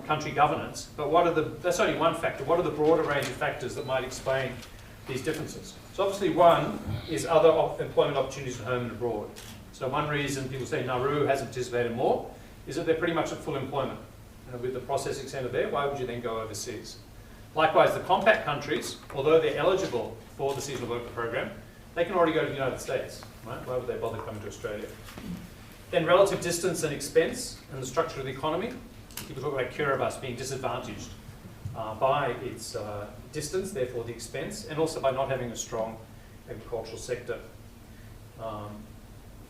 country governance, but that's only one factor. What are the broader range of factors that might explain these differences? So obviously one is other employment opportunities at home and abroad. So one reason people say Nauru hasn't participated more is that they're pretty much at full employment. With the processing centre there, why would you then go overseas? Likewise, the compact countries, although they're eligible for the seasonal worker program, they can already go to the United States, right? Why would they bother coming to Australia? Then relative distance and expense and the structure of the economy. People talk about Kiribati being disadvantaged by its distance, therefore the expense, and also by not having a strong agricultural sector.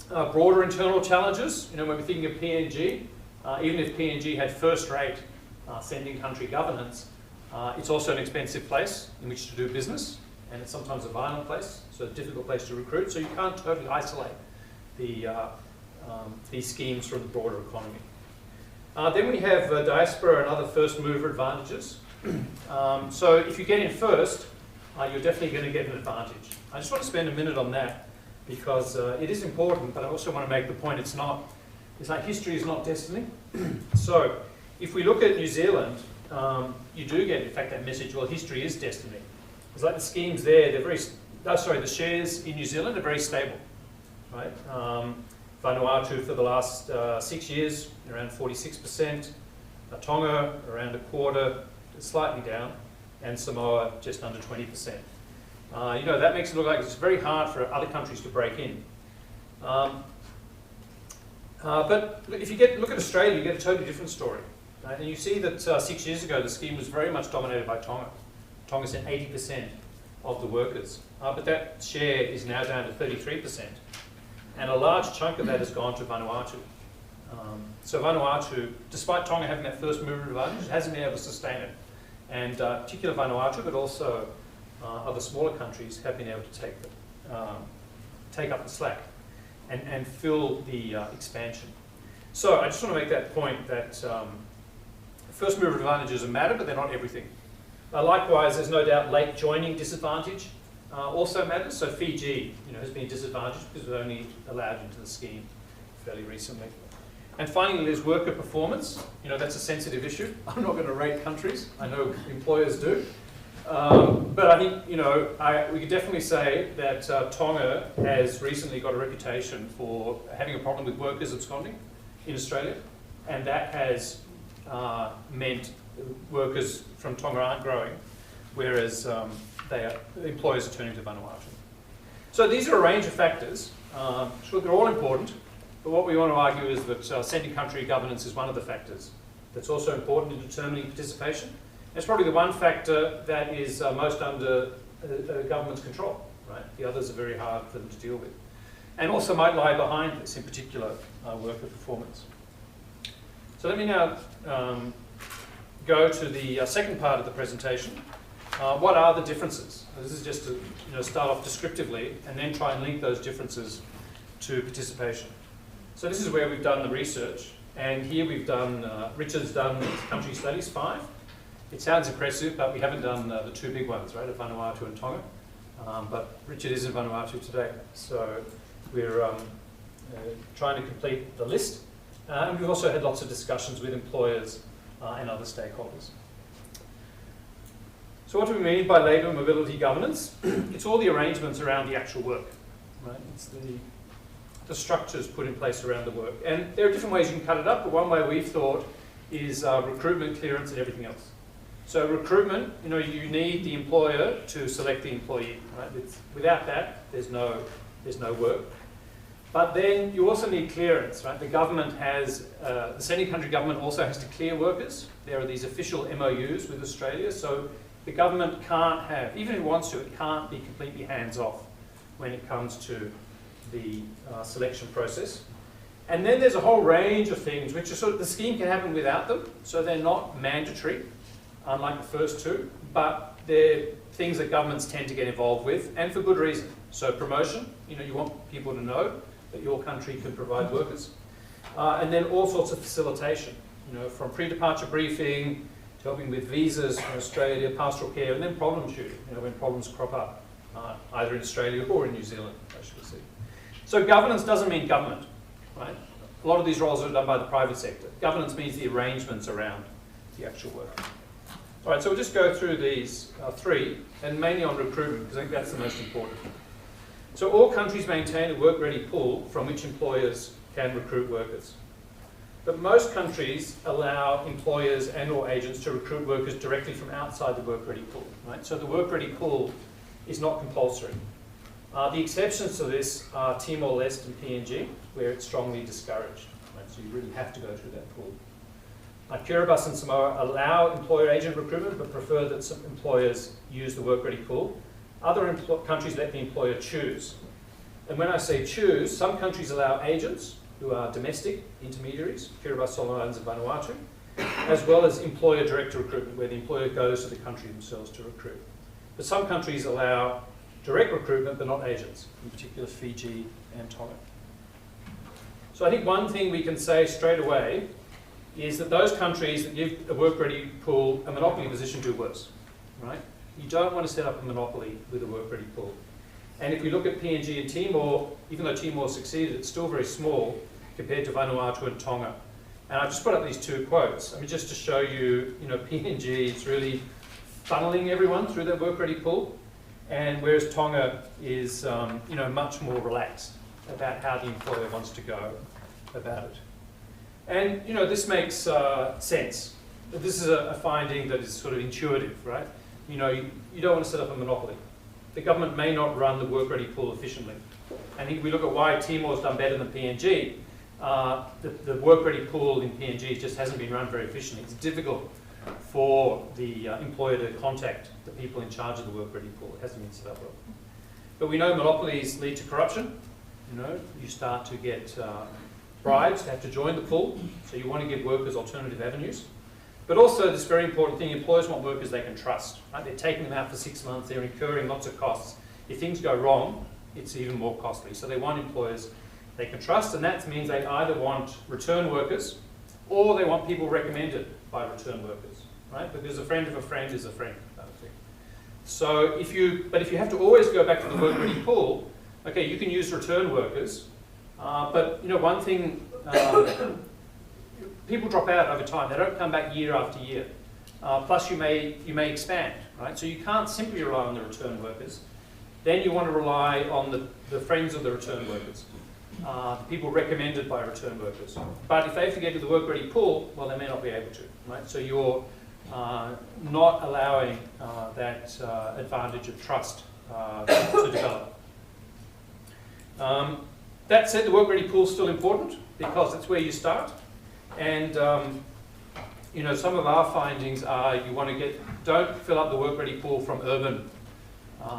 Broader internal challenges, when we're thinking of PNG, even if PNG had first-rate sending country governance, it's also an expensive place in which to do business, and it's sometimes a violent place, so a difficult place to recruit, so you can't totally isolate these schemes from the broader economy. Then we have diaspora and other first mover advantages. So if you get in first, you're definitely going to get an advantage. I just want to spend a minute on that because it is important, but I also want to make the point it's like history is not destiny. So if we look at New Zealand, you do get, in fact, that message, well, history is destiny. It's like the schemes there, the shares in New Zealand are very stable, right? Vanuatu for the last 6 years, around 46%, Tonga around a quarter, slightly down, and Samoa just under 20%. That makes it look like it's very hard for other countries to break in. But if you look at Australia, you get a totally different story. Right? And you see that 6 years ago, the scheme was very much dominated by Tonga. Tonga sent 80% of the workers, but that share is now down to 33%. And a large chunk of that has gone to Vanuatu. So Vanuatu, despite Tonga having that first mover advantage, hasn't been able to sustain it. And particular Vanuatu, but also other smaller countries have been able to take up the slack and fill the expansion. So I just want to make that point that first mover advantages matter, but they're not everything. Likewise, there's no doubt late joining disadvantage also matters. So Fiji, has been disadvantaged because it was only allowed into the scheme fairly recently. And finally, there's worker performance. That's a sensitive issue. I'm not going to rate countries. I know employers do. But I think, we could definitely say that Tonga has recently got a reputation for having a problem with workers absconding in Australia. And that has meant workers from Tonga aren't growing, whereas employers are turning to Vanuatu. So these are a range of factors. Sure, they're all important, but what we want to argue is that sending country governance is one of the factors that's also important in determining participation. It's probably the one factor that is most under a government's control, right? The others are very hard for them to deal with. And also might lie behind this, in particular, worker performance. So let me now go to the second part of the presentation, what are the differences? This is just to start off descriptively and then try and link those differences to participation. So this is where we've done the research, and here we've done, Richard's done country studies, 5. It sounds impressive, but we haven't done the 2 big ones, right, of Vanuatu and Tonga. But Richard is in Vanuatu today, so we're trying to complete the list. And we've also had lots of discussions with employers and other stakeholders. So what do we mean by labour mobility governance? It's all the arrangements around the actual work, right? It's the structures put in place around the work. And there are different ways you can cut it up, but one way we've thought is recruitment, clearance, and everything else. So recruitment, you need the employer to select the employee, right? Without that, there's no work. But then you also need clearance, right? The government has, the sending country government also has to clear workers. There are these official MOUs with Australia, so the government can't have, even if it wants to, it can't be completely hands-off when it comes to the selection process. And then there's a whole range of things which are the scheme can happen without them, so they're not mandatory, unlike the first 2, but they're things that governments tend to get involved with, and for good reason. So promotion, you want people to know that your country can provide workers. And then all sorts of facilitation, from pre-departure briefing, to helping with visas in Australia, pastoral care, and then problem shooting, when problems crop up, either in Australia or in New Zealand, I should say. So governance doesn't mean government, right? A lot of these roles are done by the private sector. Governance means the arrangements around the actual work. All right, so we'll just go through these 3, and mainly on recruitment, because I think that's the most important. So all countries maintain a work-ready pool from which employers can recruit workers. But most countries allow employers and or agents to recruit workers directly from outside the work-ready pool, right? So the work-ready pool is not compulsory. The exceptions to this are Timor-Leste and PNG, where it's strongly discouraged, right? So you really have to go through that pool. Kiribati and Samoa allow employer-agent recruitment, but prefer that some employers use the work-ready pool. Other countries let the employer choose. And when I say choose, some countries allow agents, who are domestic intermediaries, Kiribati, Solomon Islands and Vanuatu, as well as employer-direct recruitment, where the employer goes to the country themselves to recruit. But some countries allow direct recruitment, but not agents, in particular Fiji and Tonga. So I think one thing we can say straight away is that those countries that give a work-ready pool a monopoly position do worse, right? You don't want to set up a monopoly with a work-ready pool. And if we look at PNG and Timor, even though Timor succeeded, it's still very small compared to Vanuatu and Tonga. And I've just put up these 2 quotes. I mean, just to show you, PNG is really funneling everyone through that work-ready pool, and whereas Tonga is, much more relaxed about how the employer wants to go about it. And, this makes sense. This is a finding that is sort of intuitive, right? You don't want to set up a monopoly. The government may not run the work-ready pool efficiently. And if we look at why Timor's done better than PNG, the work-ready pool in PNG just hasn't been run very efficiently. It's difficult for the employer to contact the people in charge of the work-ready pool. It hasn't been set up well. But we know monopolies lead to corruption. You start to get bribes to have to join the pool, so you want to give workers alternative avenues. But also this very important thing, employers want workers they can trust. Right? They're taking them out for 6 months, they're incurring lots of costs. If things go wrong, it's even more costly. So they want employers they can trust, and that means they either want return workers or they want people recommended by return workers, right? Because a friend of a friend is a friend, kind of thing. So if you have to always go back to the work-ready pool, okay, you can use return workers, but one thing, people drop out over time. They don't come back year after year. Plus you may expand, right? So you can't simply rely on the return workers. Then you want to rely on the friends of the return workers, the people recommended by return workers. But if they have to get to the work-ready pool, well, they may not be able to, right? So you're not allowing that advantage of trust to develop. That said, the work-ready pool is still important because it's where you start. And some of our findings are don't fill up the work-ready pool from urban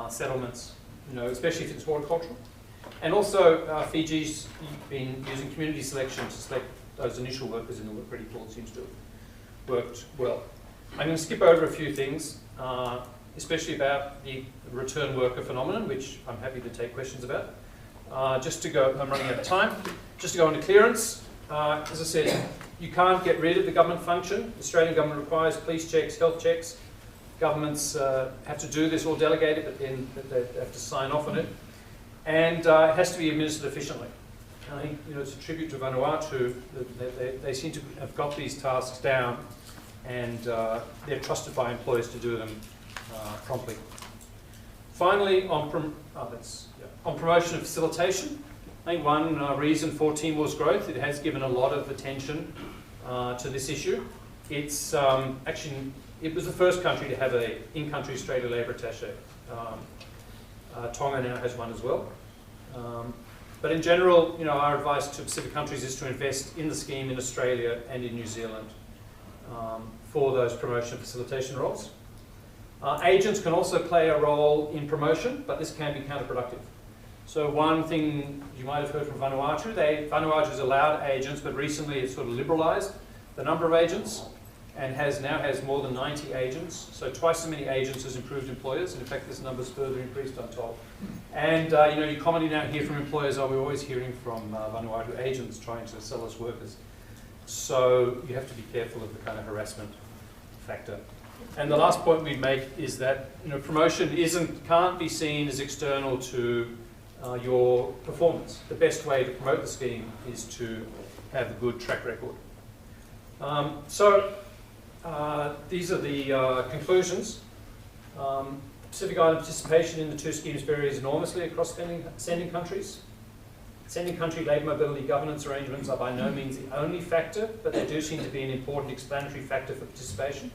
settlements, especially if it's horticultural. And also, Fiji's been using community selection to select those initial workers in the work-ready pool. It seems to have worked well. I'm going to skip over a few things. especially about the return worker phenomenon, which I'm happy to take questions about. I'm running out of time. Just to go into clearance, as I said, you can't get rid of the government function. The Australian government requires police checks, health checks. Governments have to do this or delegate it, but then they have to sign off on it. And it has to be administered efficiently. And I think it's a tribute to Vanuatu that they seem to have got these tasks down, and they're trusted by employers to do them promptly. Finally, on promotion and facilitation, I think one reason for Timor's growth, it has given a lot of attention to this issue. It's it was the first country to have an in-country Australia labour attaché. Tonga now has one as well. But in general, our advice to Pacific countries is to invest in the scheme in Australia and in New Zealand for those promotion and facilitation roles. Agents can also play a role in promotion, but this can be counterproductive. So one thing you might have heard from Vanuatu, Vanuatu has allowed agents, but recently it's sort of liberalised the number of agents and now has more than 90 agents. So twice as many agents as improved employers. And in fact, this number's further increased, I'm told. And you commonly now hear from employers, we're always hearing from Vanuatu agents trying to sell us workers. So you have to be careful of the kind of harassment factor. And the last point we'd make is that promotion can't be seen as external to your performance. The best way to promote the scheme is to have a good track record. These are the conclusions. Pacific Island participation in the two schemes varies enormously across sending countries. Sending country labour mobility governance arrangements are by no means the only factor, but they do seem to be an important explanatory factor for participation.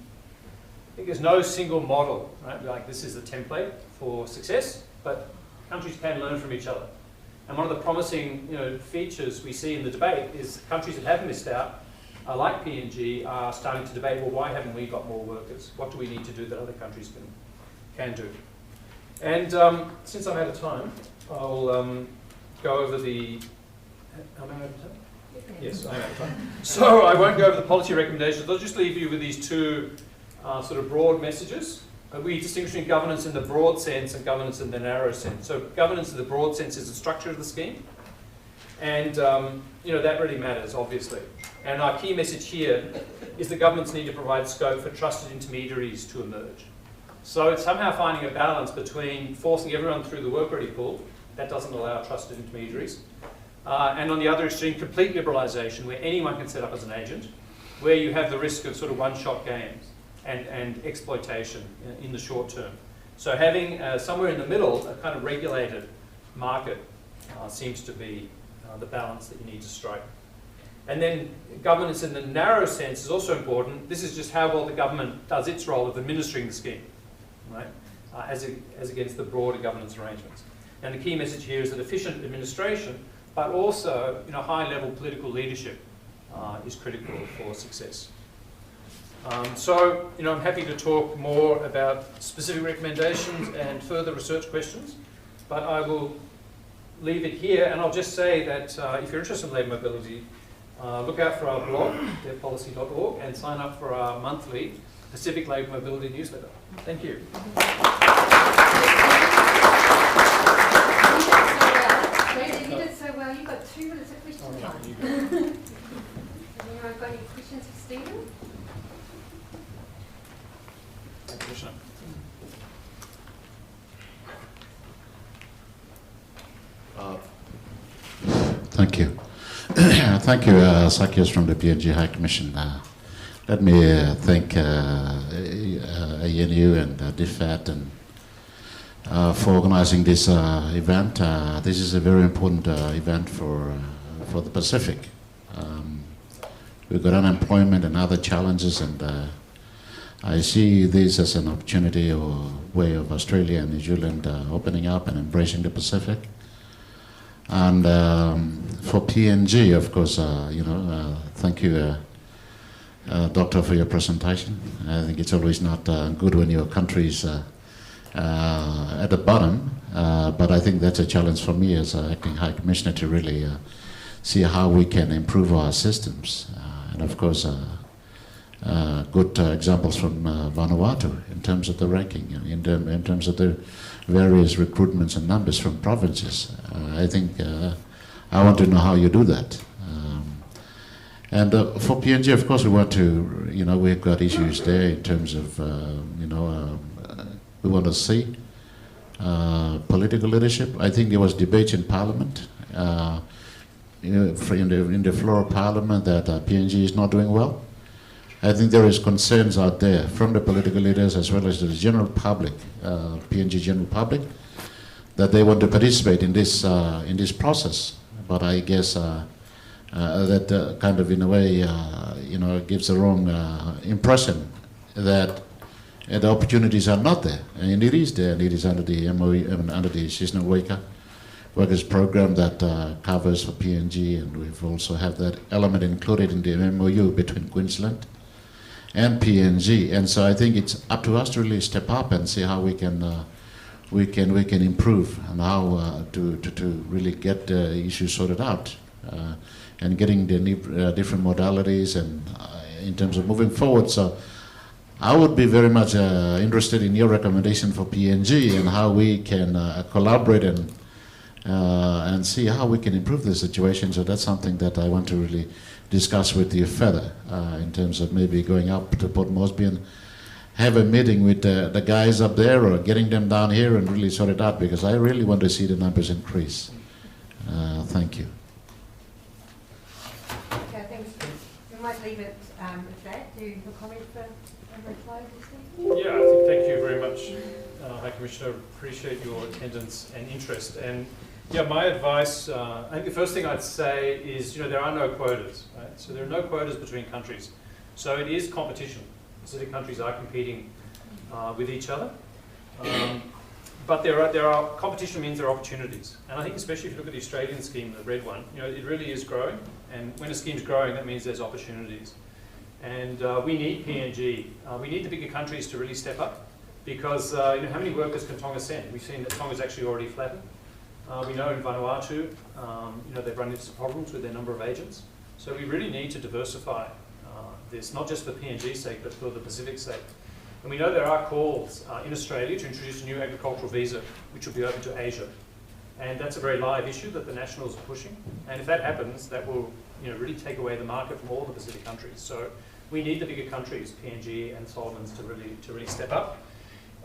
I think there's no single model, right? Like this is a template for success, but countries can learn from each other. And one of the promising features we see in the debate is countries that have missed out, like PNG, are starting to debate, well, why haven't we got more workers? What do we need to do that other countries can do? And since I'm out of time, I'll go over the... Am I out of time? Yes, I'm out of time. So I won't go over the policy recommendations. I'll just leave you with these two sort of broad messages. We distinguish between governance in the broad sense and governance in the narrow sense. So governance in the broad sense is the structure of the scheme. And that really matters, obviously. And our key message here is that governments need to provide scope for trusted intermediaries to emerge. So it's somehow finding a balance between forcing everyone through the work ready pool, that doesn't allow trusted intermediaries, and on the other extreme, complete liberalisation, where anyone can set up as an agent, where you have the risk of sort of one-shot games and exploitation in the short term. So having somewhere in the middle, a kind of regulated market seems to be the balance that you need to strike. And then governance in the narrow sense is also important. This is just how well the government does its role of administering the scheme, right? As against the broader governance arrangements. And the key message here is that efficient administration, but also high-level political leadership is critical for success. I'm happy to talk more about specific recommendations and further research questions, but I will leave it here, and I'll just say that if you're interested in labour mobility, look out for our blog, devpolicy.org, and sign up for our monthly Pacific Labour Mobility newsletter. Thank you. You did so well. You've got 2 minutes of question time. Anyone got any questions for Stephen? Commissioner. Thank you. Thank you, Sakios from the PNG High Commission. Let me thank ANU and DFAT and for organizing this event. This is a very important event for the Pacific. We've got unemployment and other challenges, and I see this as an opportunity or way of Australia and New Zealand opening up and embracing the Pacific. And for PNG, of course, thank you, Doctor, for your presentation. I think it's always not good when your country's at the bottom, but I think that's a challenge for me as Acting High Commissioner to really see how we can improve our systems. And of course, good examples from Vanuatu in terms of the ranking, in terms of the various recruitments and numbers from provinces. I think I want to know how you do that. And for PNG, of course, we want to, we've got issues there in terms of, we want to see political leadership. I think there was debate in Parliament, in the floor of Parliament, that PNG is not doing well. I think there is concerns out there from the political leaders as well as the general public, PNG general public, that they want to participate in this process. But I guess that kind of, in a way, gives the wrong impression that the opportunities are not there, and it is there. And it is under the MOE, under the seasonal workers program that covers for PNG, and we've also have that element included in the MOU between Queensland and PNG. And so I think it's up to us to really step up and see how we can improve, and how to really get the issues sorted out, and getting the different modalities and in terms of moving forward. So I would be very much interested in your recommendation for PNG and how we can collaborate and see how we can improve the situation. So that's something that I want to really discuss with you further, in terms of maybe going up to Port Moresby and have a meeting with the guys up there, or getting them down here and really sort it out, because I really want to see the numbers increase. Thank you. Okay, thanks, Steve. We might leave it with that. Do you have a comment for a reply, Steve? Yeah, I think thank you very much, High Commissioner. Appreciate your attendance and interest. And yeah, my advice, I think the first thing I'd say is, there are no quotas, right? So there are no quotas between countries. So it is competition. Pacific countries are competing with each other. But there are competition means there are opportunities. And I think especially if you look at the Australian scheme, the red one, it really is growing. And when a scheme's growing, that means there's opportunities. And we need PNG. We need the bigger countries to really step up, because how many workers can Tonga send? We've seen that Tonga's actually already flattened. We know in Vanuatu, they've run into some problems with their number of agents. So we really need to diversify this, not just for PNG's sake, but for the Pacific's sake. And we know there are calls in Australia to introduce a new agricultural visa, which will be open to Asia. And that's a very live issue that the Nationals are pushing. And if that happens, that will really take away the market from all the Pacific countries. So we need the bigger countries, PNG and Solomons, to really step up.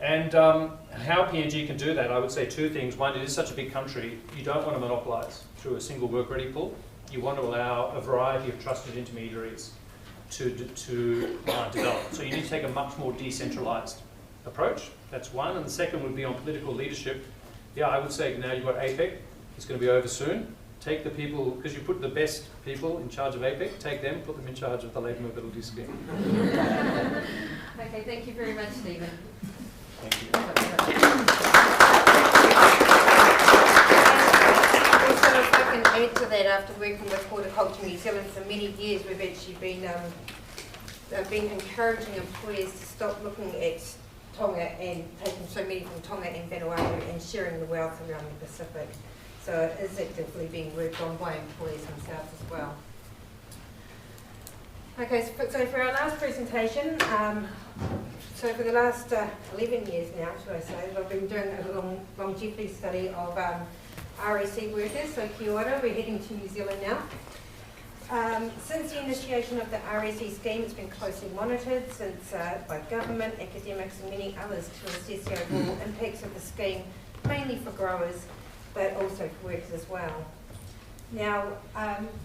And how PNG can do that, I would say two things. One, it is such a big country, you don't want to monopolise through a single work-ready pool. You want to allow a variety of trusted intermediaries to develop. So you need to take a much more decentralised approach. That's one. And the second would be on political leadership. Yeah, I would say now you've got APEC. It's going to be over soon. Take the people, because you put the best people in charge of APEC, take them, put them in charge of the labour mobility scheme. Okay, thank you very much, Stephen. Thank you. Also, if I can add to that, after working with Horticulture New Zealand for many years, we've actually been encouraging employers to stop looking at Tonga and taking so many from Tonga and Vanuatu and sharing the wealth around the Pacific. So it is actively being worked on by employers themselves as well. Okay, so for our last presentation, so for the last 11 years now, should I say, I've been doing a longevity study of RSE workers. So kia ora, we're heading to New Zealand now. Since the initiation of the RSE scheme, it's been closely monitored by government, academics and many others to assess the overall impacts of the scheme, mainly for growers, but also for workers as well. Now,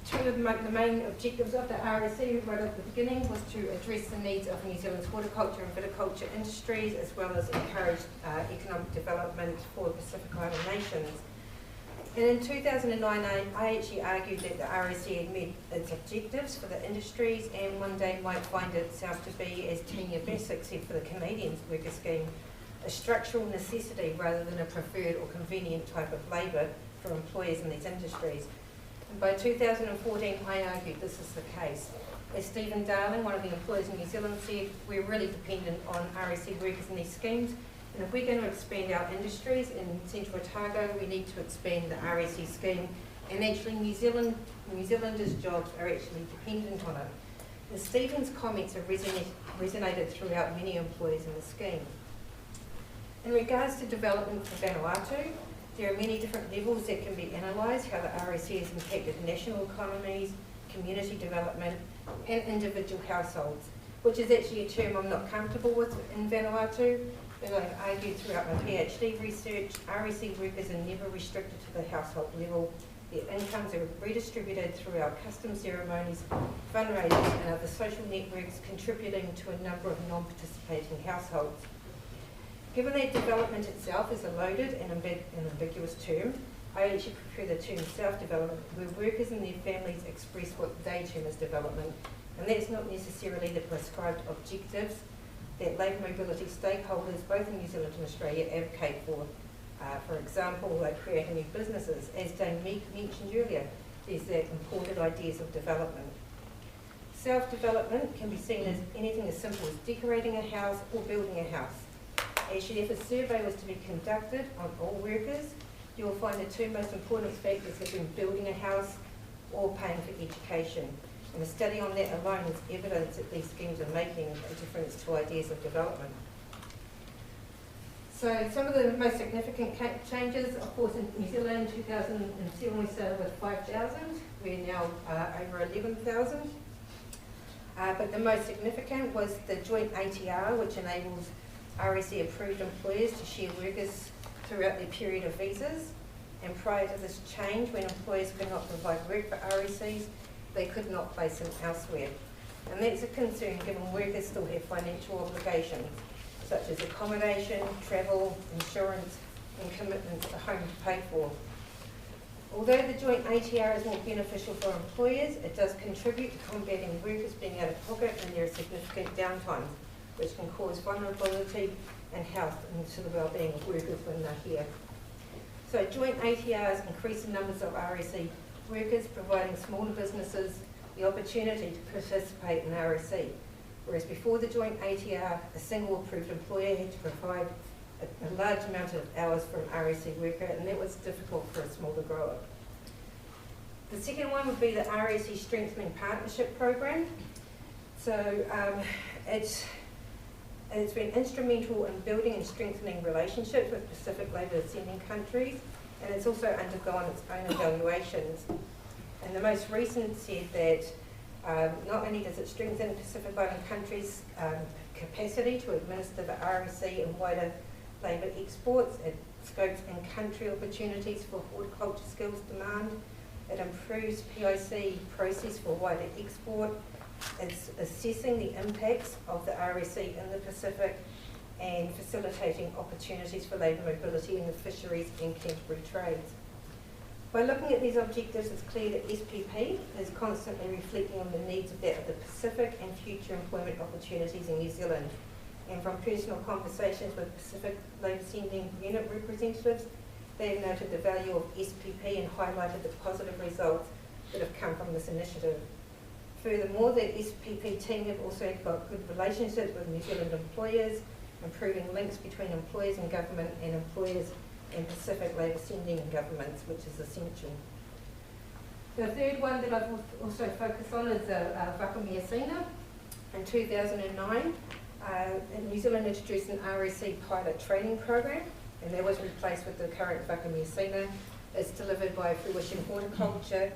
two of the main objectives of the RSE right at the beginning was to address the needs of New Zealand's horticulture and viticulture industries, as well as encourage economic development for the Pacific Island nations. And in 2009, I actually argued that the RSE had met its objectives for the industries and one day might find itself to be, as Tanya Bassett said for the Canadian worker scheme, a structural necessity rather than a preferred or convenient type of labour for employers in these industries. And by 2014, I argued this is the case. As Stephen Darling, one of the employers in New Zealand, said, we're really dependent on RSE workers in these schemes, and if we're going to expand our industries in Central Otago, we need to expand the RSE scheme, and actually New Zealanders' jobs are actually dependent on it. The Stevens comments have resonated throughout many employees in the scheme. In regards to development for Vanuatu, there are many different levels that can be analysed, how the RSE has impacted national economies, community development and individual households, which is actually a term I'm not comfortable with in Vanuatu. As I've argued throughout my PhD research, RSE workers are never restricted to the household level. Their incomes are redistributed through our custom ceremonies, fundraisers and other social networks, contributing to a number of non-participating households. Given that development itself is a loaded and ambiguous term, I actually prefer the term self-development, where workers and their families express what they term as development, and that's not necessarily the prescribed objectives that labour mobility stakeholders, both in New Zealand and Australia, advocate for. For example, like creating new businesses. As Dame Meek mentioned earlier, there's the imported ideas of development. Self-development can be seen as anything as simple as decorating a house or building a house. Actually, if a survey was to be conducted on all workers, you will find the two most important factors have been building a house or paying for education. And a study on that alone is evidence that these schemes are making a difference to ideas of development. So some of the most significant changes, of course, in New Zealand, 2007 we started with 5,000. We're now over 11,000. But the most significant was the joint ATR, which enables RSE-approved employers to share workers throughout their period of visas. And prior to this change, when employers could not provide work for RSEs, they could not place them elsewhere. And that's a concern given workers still have financial obligations, such as accommodation, travel, insurance, and commitments to home to pay for. Although the joint ATR is more beneficial for employers, it does contribute to combating workers being out of pocket and there are significant downtimes, which can cause vulnerability and health into the well-being of workers when they're here. So joint ATRs increase the numbers of RSE workers, providing smaller businesses the opportunity to participate in RSE. Whereas before the joint ATR, a single approved employer had to provide a large amount of hours for an RSE worker, and that was difficult for a smaller grower. The second one would be the RSE Strengthening Partnership Program. So it's been instrumental in building and strengthening relationships with Pacific labour sending countries, and it's also undergone its own evaluations. And the most recent said that not only does it strengthen Pacific Island countries' capacity to administer the RSE and wider labour exports, it scopes in-country opportunities for horticulture skills demand, it improves PIC process for wider export, it's assessing the impacts of the RSE in the Pacific and facilitating opportunities for labour mobility in the fisheries and temporary trades. By looking at these objectives, it's clear that SPP is constantly reflecting on the needs of the Pacific and future employment opportunities in New Zealand. And from personal conversations with Pacific Labour Sending Unit representatives, they have noted the value of SPP and highlighted the positive results that have come from this initiative. Furthermore, the SPP team have also got good relationships with New Zealand employers, improving links between employers and government and employers and Pacific Labour Sending governments, which is essential. The third one that I've also focused on is the Whakamiasina. In 2009, New Zealand introduced an RSE pilot training program, and that was replaced with the current Whakamiasina. It's delivered by Fruition Horticulture,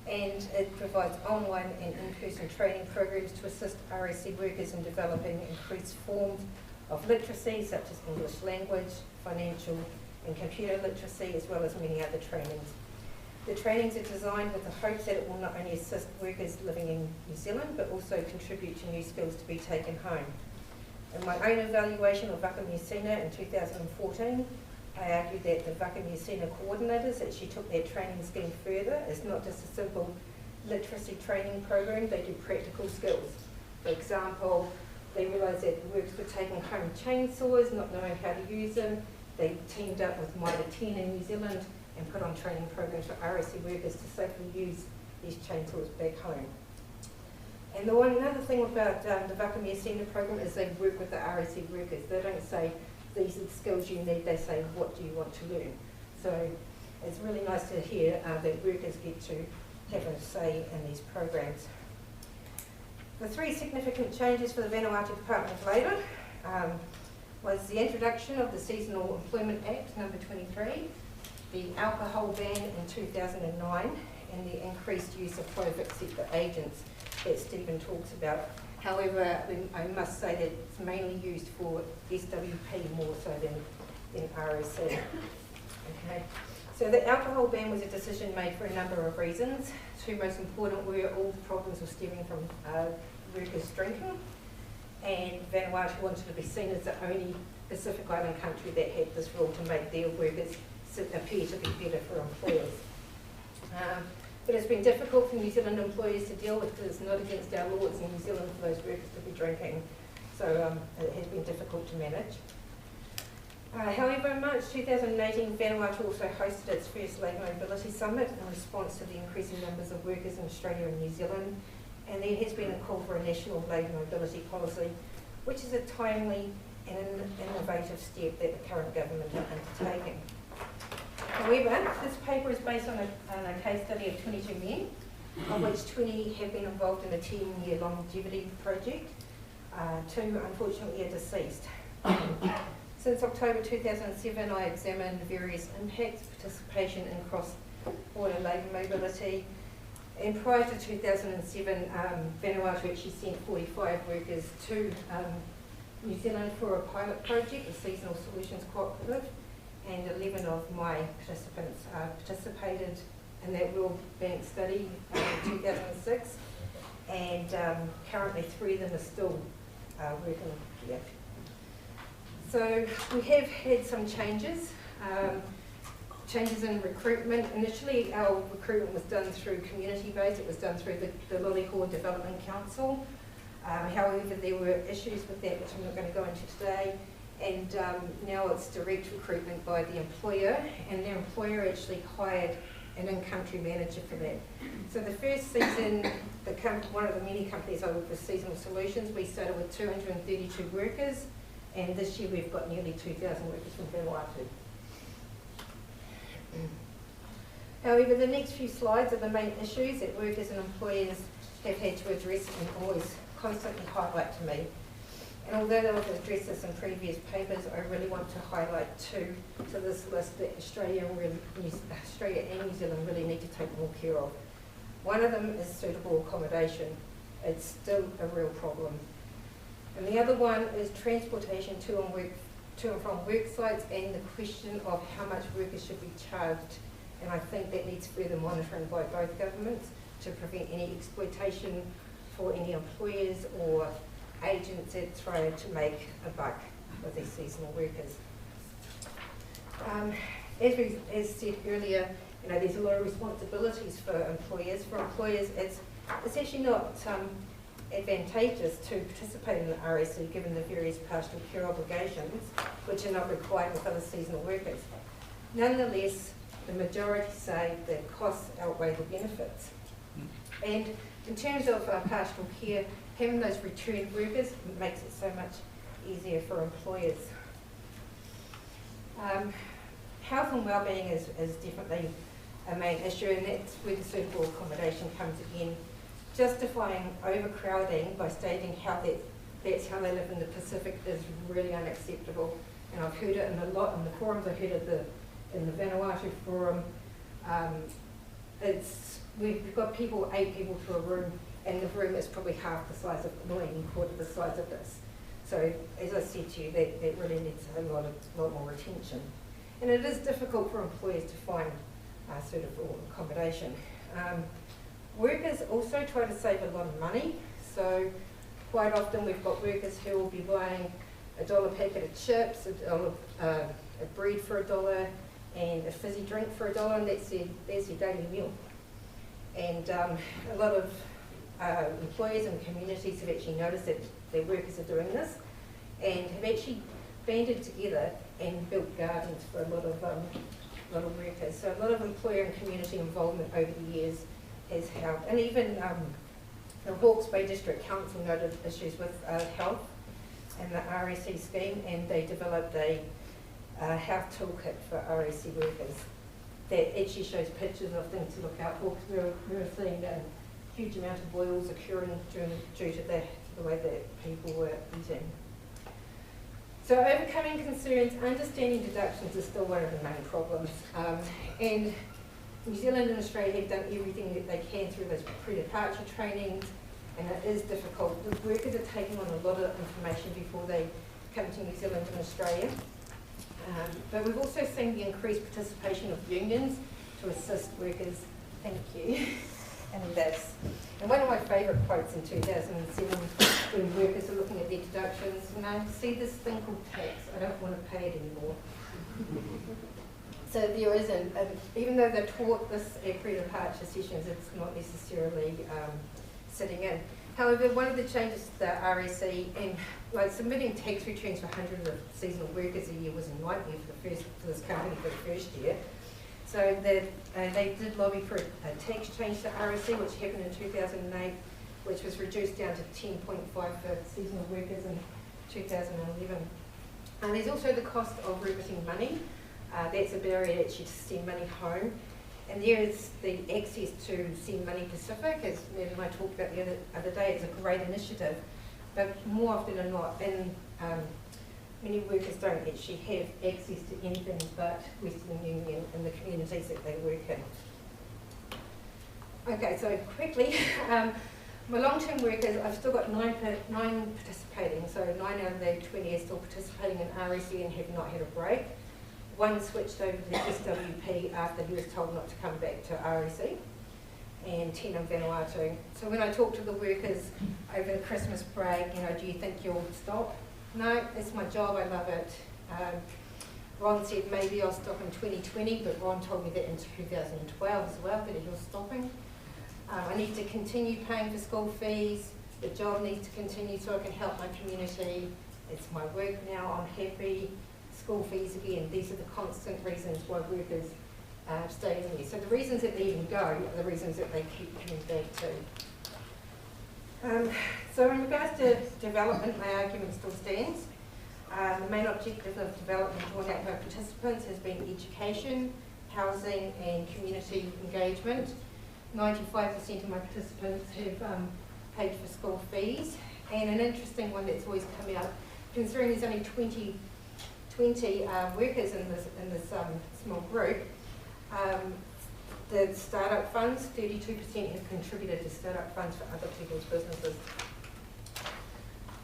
and it provides online and in-person training programs to assist RSE workers in developing increased forms of literacy, such as English language, financial and computer literacy, as well as many other trainings. The trainings are designed with the hopes that it will not only assist workers living in New Zealand, but also contribute to new skills to be taken home. In my own evaluation of Whakamiasina in 2014, I argued that the Whakamiasina coordinators actually took their training scheme further. It's not just a simple literacy training program, they do practical skills. For example, they realised that the workers were taking home chainsaws, not knowing how to use them. They teamed up with Mitre 10 in New Zealand and put on training programs for RSE workers to safely use these chainsaws back home. And another thing about the Whakamiasina program is they work with the RSE workers. They don't say, these are the skills you need, they say, what do you want to learn? So it's really nice to hear that workers get to have a say in these programs. The three significant changes for the Vanuatu Department of Labour was the introduction of the Seasonal Employment Act number 23, the alcohol ban in 2009, and the increased use of private sector agents that Stephen talks about. However, I must say that it's mainly used for SWP more so than RSC. Okay. So the alcohol ban was a decision made for a number of reasons. Two most important were all the problems were stemming from workers drinking, and Vanuatu wanted to be seen as the only Pacific Island country that had this rule to make their workers appear to be better for employers. But it's been difficult for New Zealand employers to deal with because it's not against our laws in New Zealand for those workers to be drinking. So it has been difficult to manage. However, in March 2018, Vanuatu also hosted its first Labour Mobility Summit in response to the increasing numbers of workers in Australia and New Zealand. And there has been a call for a national labour mobility policy, which is a timely and innovative step that the current government are undertaking. However, this paper is based on a case study of 22 men, of which 20 have been involved in a 10-year longevity project. 2, unfortunately, are deceased. Since October 2007, I examined various impacts, participation in cross-border labour mobility. And prior to 2007, Vanuatu actually sent 45 workers to New Zealand for a pilot project, the Seasonal Solutions Cooperative, and 11 of my participants participated in that World Bank study in 2006, and currently 3 of them are still working here. So we have had some changes. Changes in recruitment. Initially, our recruitment was done through community-based. It was done through the Lollycore Development Council. However, there were issues with that, which I'm not going to go into today. And now it's direct recruitment by the employer, and the employer actually hired an in-country manager for that. So the first season, one of the many companies I work with, Seasonal Solutions, we started with 232 workers, and this year we've got nearly 2,000 workers from Vanuatu. However, the next few slides are the main issues that workers and employers have had to address and always constantly highlight to me. And although I've addressed this in previous papers, I really want to highlight two to this list that Australia and New Zealand really need to take more care of. One of them is suitable accommodation. It's still a real problem. And the other one is transportation to and from work sites, and the question of how much workers should be charged. And I think that needs further monitoring by both governments to prevent any exploitation for any employers or agents that try to make a buck with these seasonal workers. As said earlier, there's a lot of responsibilities for employers. For employers, it's actually not advantageous to participate in the RSC given the various pastoral care obligations which are not required with other seasonal workers. Nonetheless, the majority say that costs outweigh the benefits. And in terms of pastoral care, having those returned workers makes it so much easier for employers. Health and wellbeing is definitely a main issue, and that's where the suitable accommodation comes again. Justifying overcrowding by stating that's how they live in the Pacific is really unacceptable. And I've heard it in a lot in the forums. I heard it in the Vanuatu forum. We've got 8 people to a room, and the room is probably half the size of, not even quarter the size of this. So as I said to you, that really needs a lot more attention. And it is difficult for employers to find suitable accommodation. Workers also try to save a lot of money. So quite often we've got workers who will be buying $1 packet of chips, a bread for $1, and a fizzy drink for $1, and that's their daily meal. And a lot of employers and communities have actually noticed that their workers are doing this, and have actually banded together and built gardens for a lot of workers. So a lot of employer and community involvement over the years has helped. And even the Hawke's Bay District Council noted issues with health and the RSC scheme, and they developed a health toolkit for RSC workers that actually shows pictures of things to look out for, because we were seeing huge amount of boils occurring due to the way that people were eating. So overcoming concerns, understanding deductions is still one of the main problems. And New Zealand and Australia have done everything that they can through those pre-departure trainings, and it is difficult. The workers are taking on a lot of information before they come to New Zealand and Australia. But we've also seen the increased participation of unions to assist workers. Thank you. And this. And one of my favourite quotes in 2007, when workers are looking at their deductions, see this thing called tax, I don't want to pay it anymore. So there isn't, even though they're taught this at pre-departure sessions, it's not necessarily sitting in. However, one of the changes to the RSE, and submitting tax returns for hundreds of seasonal workers a year was a nightmare for this company for the first year. So they did lobby for a tax change to RSE, which happened in 2008, which was reduced down to 10.5 for seasonal workers in 2011. And there's also the cost of remitting money. That's a barrier actually to send money home. And there is the access to Send Money Pacific, as Matt and I talked about the other day. It's a great initiative, but more often than not, many workers don't actually have access to anything but Western Union in the communities that they work in. Okay, so quickly, my long-term workers, I've still got nine participating, so 9 out of the 20 are still participating in RSE and have not had a break. One switched over to the SWP after he was told not to come back to RSE, and 10 in Vanuatu. So when I talk to the workers over the Christmas break, do you think you'll stop? No, it's my job, I love it. Ron said maybe I'll stop in 2020, but Ron told me that in 2012 as well, that he was stopping. I need to continue paying for school fees. The job needs to continue so I can help my community. It's my work now, I'm happy. School fees again, these are the constant reasons why workers stay in there. So the reasons that they even go are the reasons that they keep coming back to. So in regards to development, my argument still stands. The main objective of development drawn out by participants has been education, housing and community engagement. 95% of my participants have paid for school fees, and an interesting one that's always come out, considering there's only 20 workers in this small group, the startup funds, 32% have contributed to startup funds for other people's businesses.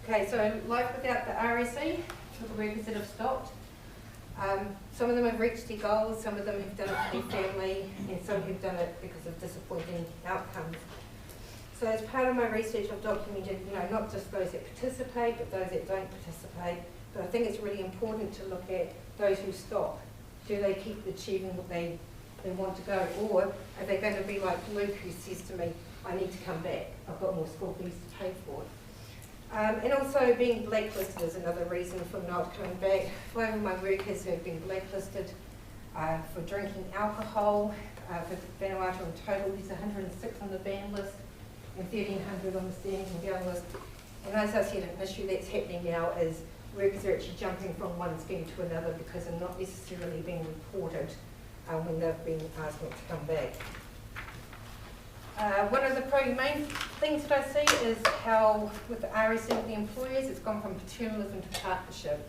Okay, so life without the RSE, for the workers that have stopped. Some of them have reached their goals, some of them have done it for their family, and some have done it because of disappointing outcomes. So as part of my research, I've documented, not just those that participate, but those that don't participate. But I think it's really important to look at those who stop. Do they keep achieving what they want to go, or are they going to be like Luke, who says to me, I need to come back, I've got more school fees to pay for. And also being blacklisted is another reason for not coming back. 5 of my workers have been blacklisted for drinking alcohol. For Vanuatu in total, there's 106 on the ban list and 1,300 on the standing and down list. And as I said, an issue that's happening now is workers are actually jumping from one scheme to another because they're not necessarily being reported when they've been asked not to come back. One of the main things that I see is how with the RSE with the employers, it's gone from paternalism to partnership.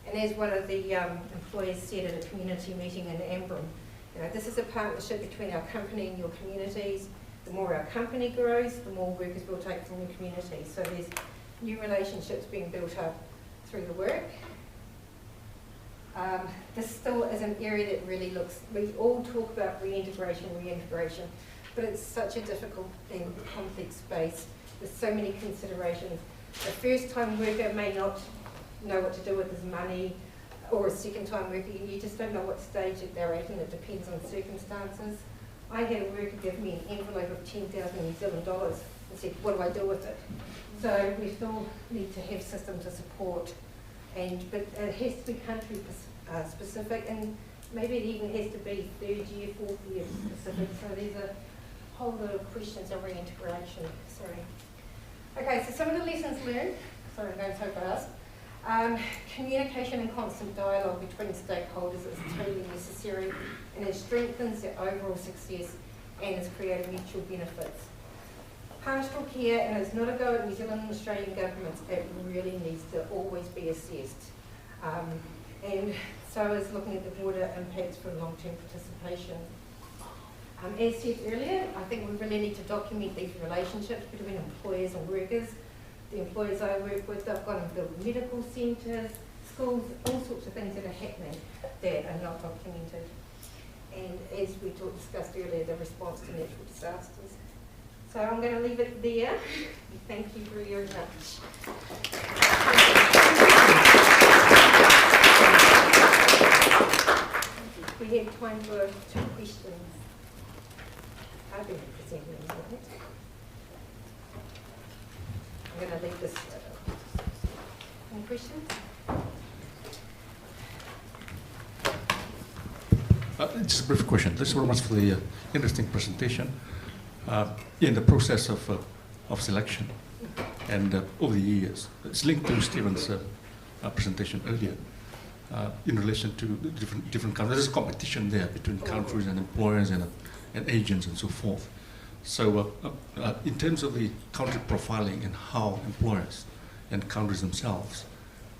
And as one of the employers said at a community meeting in Ambrym, this is a partnership between our company and your communities. The more our company grows, the more workers we'll take from the community. So there's new relationships being built up through the work. This still is an area that really looks, we all talk about reintegration, but it's such a difficult and complex space with so many considerations. A first-time worker may not know what to do with his money, or a second-time worker, you just don't know what stage that they're at, and it depends on circumstances. I had a worker give me an envelope of 10,000 New Zealand dollars and said, what do I do with it? So we still need to have systems of support, but it has to be country specific, and maybe it even has to be 3rd year, 4th year specific. So there's a whole lot of questions of reintegration. Sorry. Okay, so some of the lessons learned. Sorry, I'm going so fast. Communication and constant dialogue between stakeholders is totally necessary, and it strengthens the overall success and has created mutual benefits. pastoral care, and it's not a go at New Zealand and Australian governments, it really needs to always be assessed. And so is looking at the broader impacts for long-term participation. As said earlier, I think we really need to document these relationships between employers and workers. The employers I work with, they've got to build medical centres, schools, all sorts of things that are happening that are not documented. And as we discussed earlier, the response to natural disasters. So I'm going to leave it there. Thank you very much. We have time for 2 questions. I've been presenting them, right? I'm going to leave this. Any questions? Just a brief question. Thanks very much for the interesting presentation. In the process of selection and over the years, it's linked to Stephen's presentation earlier in relation to the different countries. There's a competition there between countries and employers and agents and so forth. So in terms of the country profiling and how employers and countries themselves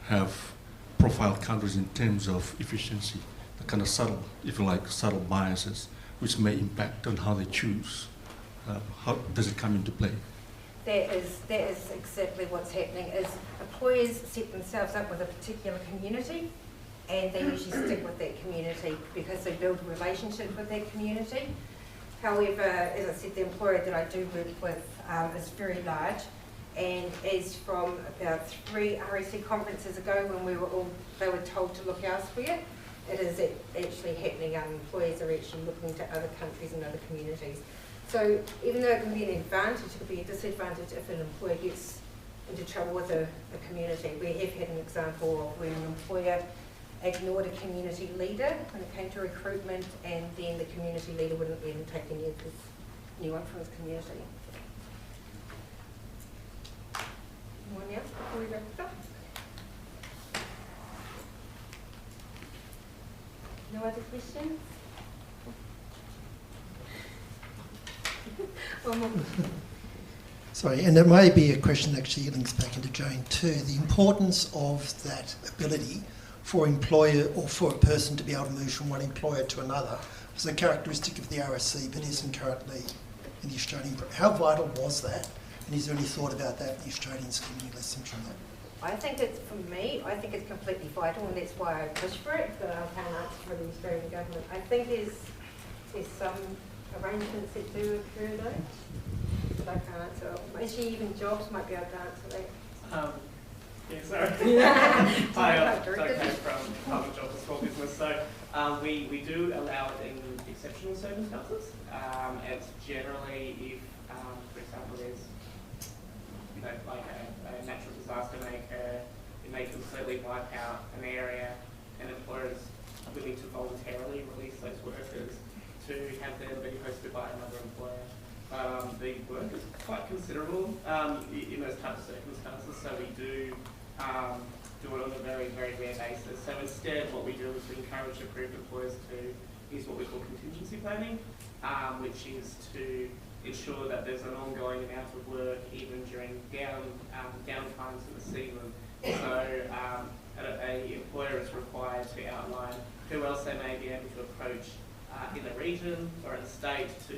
have profiled countries in terms of efficiency, the kind of subtle, if you like, subtle biases which may impact on how they choose. How does it come into play? That is exactly what's happening. Is employers set themselves up with a particular community, and they usually stick with that community because they build relationships with that community. However, as I said, the employer that I do work with is very large, and as from about 3 RSC conferences ago, when they were told to look elsewhere, it is actually happening. Employers are actually looking to other countries and other communities. So even though it can be an advantage, it could be a disadvantage if an employer gets into trouble with a community. We have had an example of where an employer ignored a community leader when it came to recruitment, and then the community leader wouldn't even take anyone from his community. Anyone else before we wrap it up? No other questions? One more. Sorry, and it may be a question that actually links back into Jane too. The importance of that ability for employer or for a person to be able to move from one employer to another is a characteristic of the RSC, but isn't currently in the Australian. How vital was that? And is there any thought about that in the Australian scheme? Any lessons from that? I think it's, for me, I think it's completely vital, and that's why I push for it, but I can't answer for the Australian government. I think there's some arrangements that do occur though, but I can't answer. Actually, even jobs might be able to answer that. Yeah, sorry. Hi, I'm Doug from Department of Jobs and Small Business. So we do allow it in exceptional circumstances. And generally if, for example, there's like a natural disaster it may completely wipe out an area, and employers are willing to voluntarily release those workers to have them be hosted by another employer. The work is quite considerable in those types of circumstances, so we do do it on a very, very rare basis. So instead what we do is we encourage approved employers to use what we call contingency planning, which is to ensure that there's an ongoing amount of work even during downtimes in the season. So an employer is required to outline who else they may be able to approach in the region or in the state to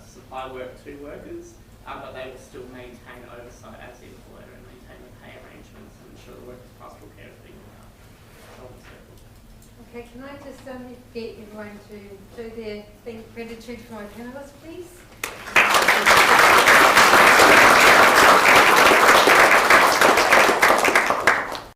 supply work to workers, but they will still maintain oversight as the employer and maintain the pay arrangements and ensure the workers' pastoral care is being looked after. Okay, can I just get everyone to do their gratitude for my panellists, please?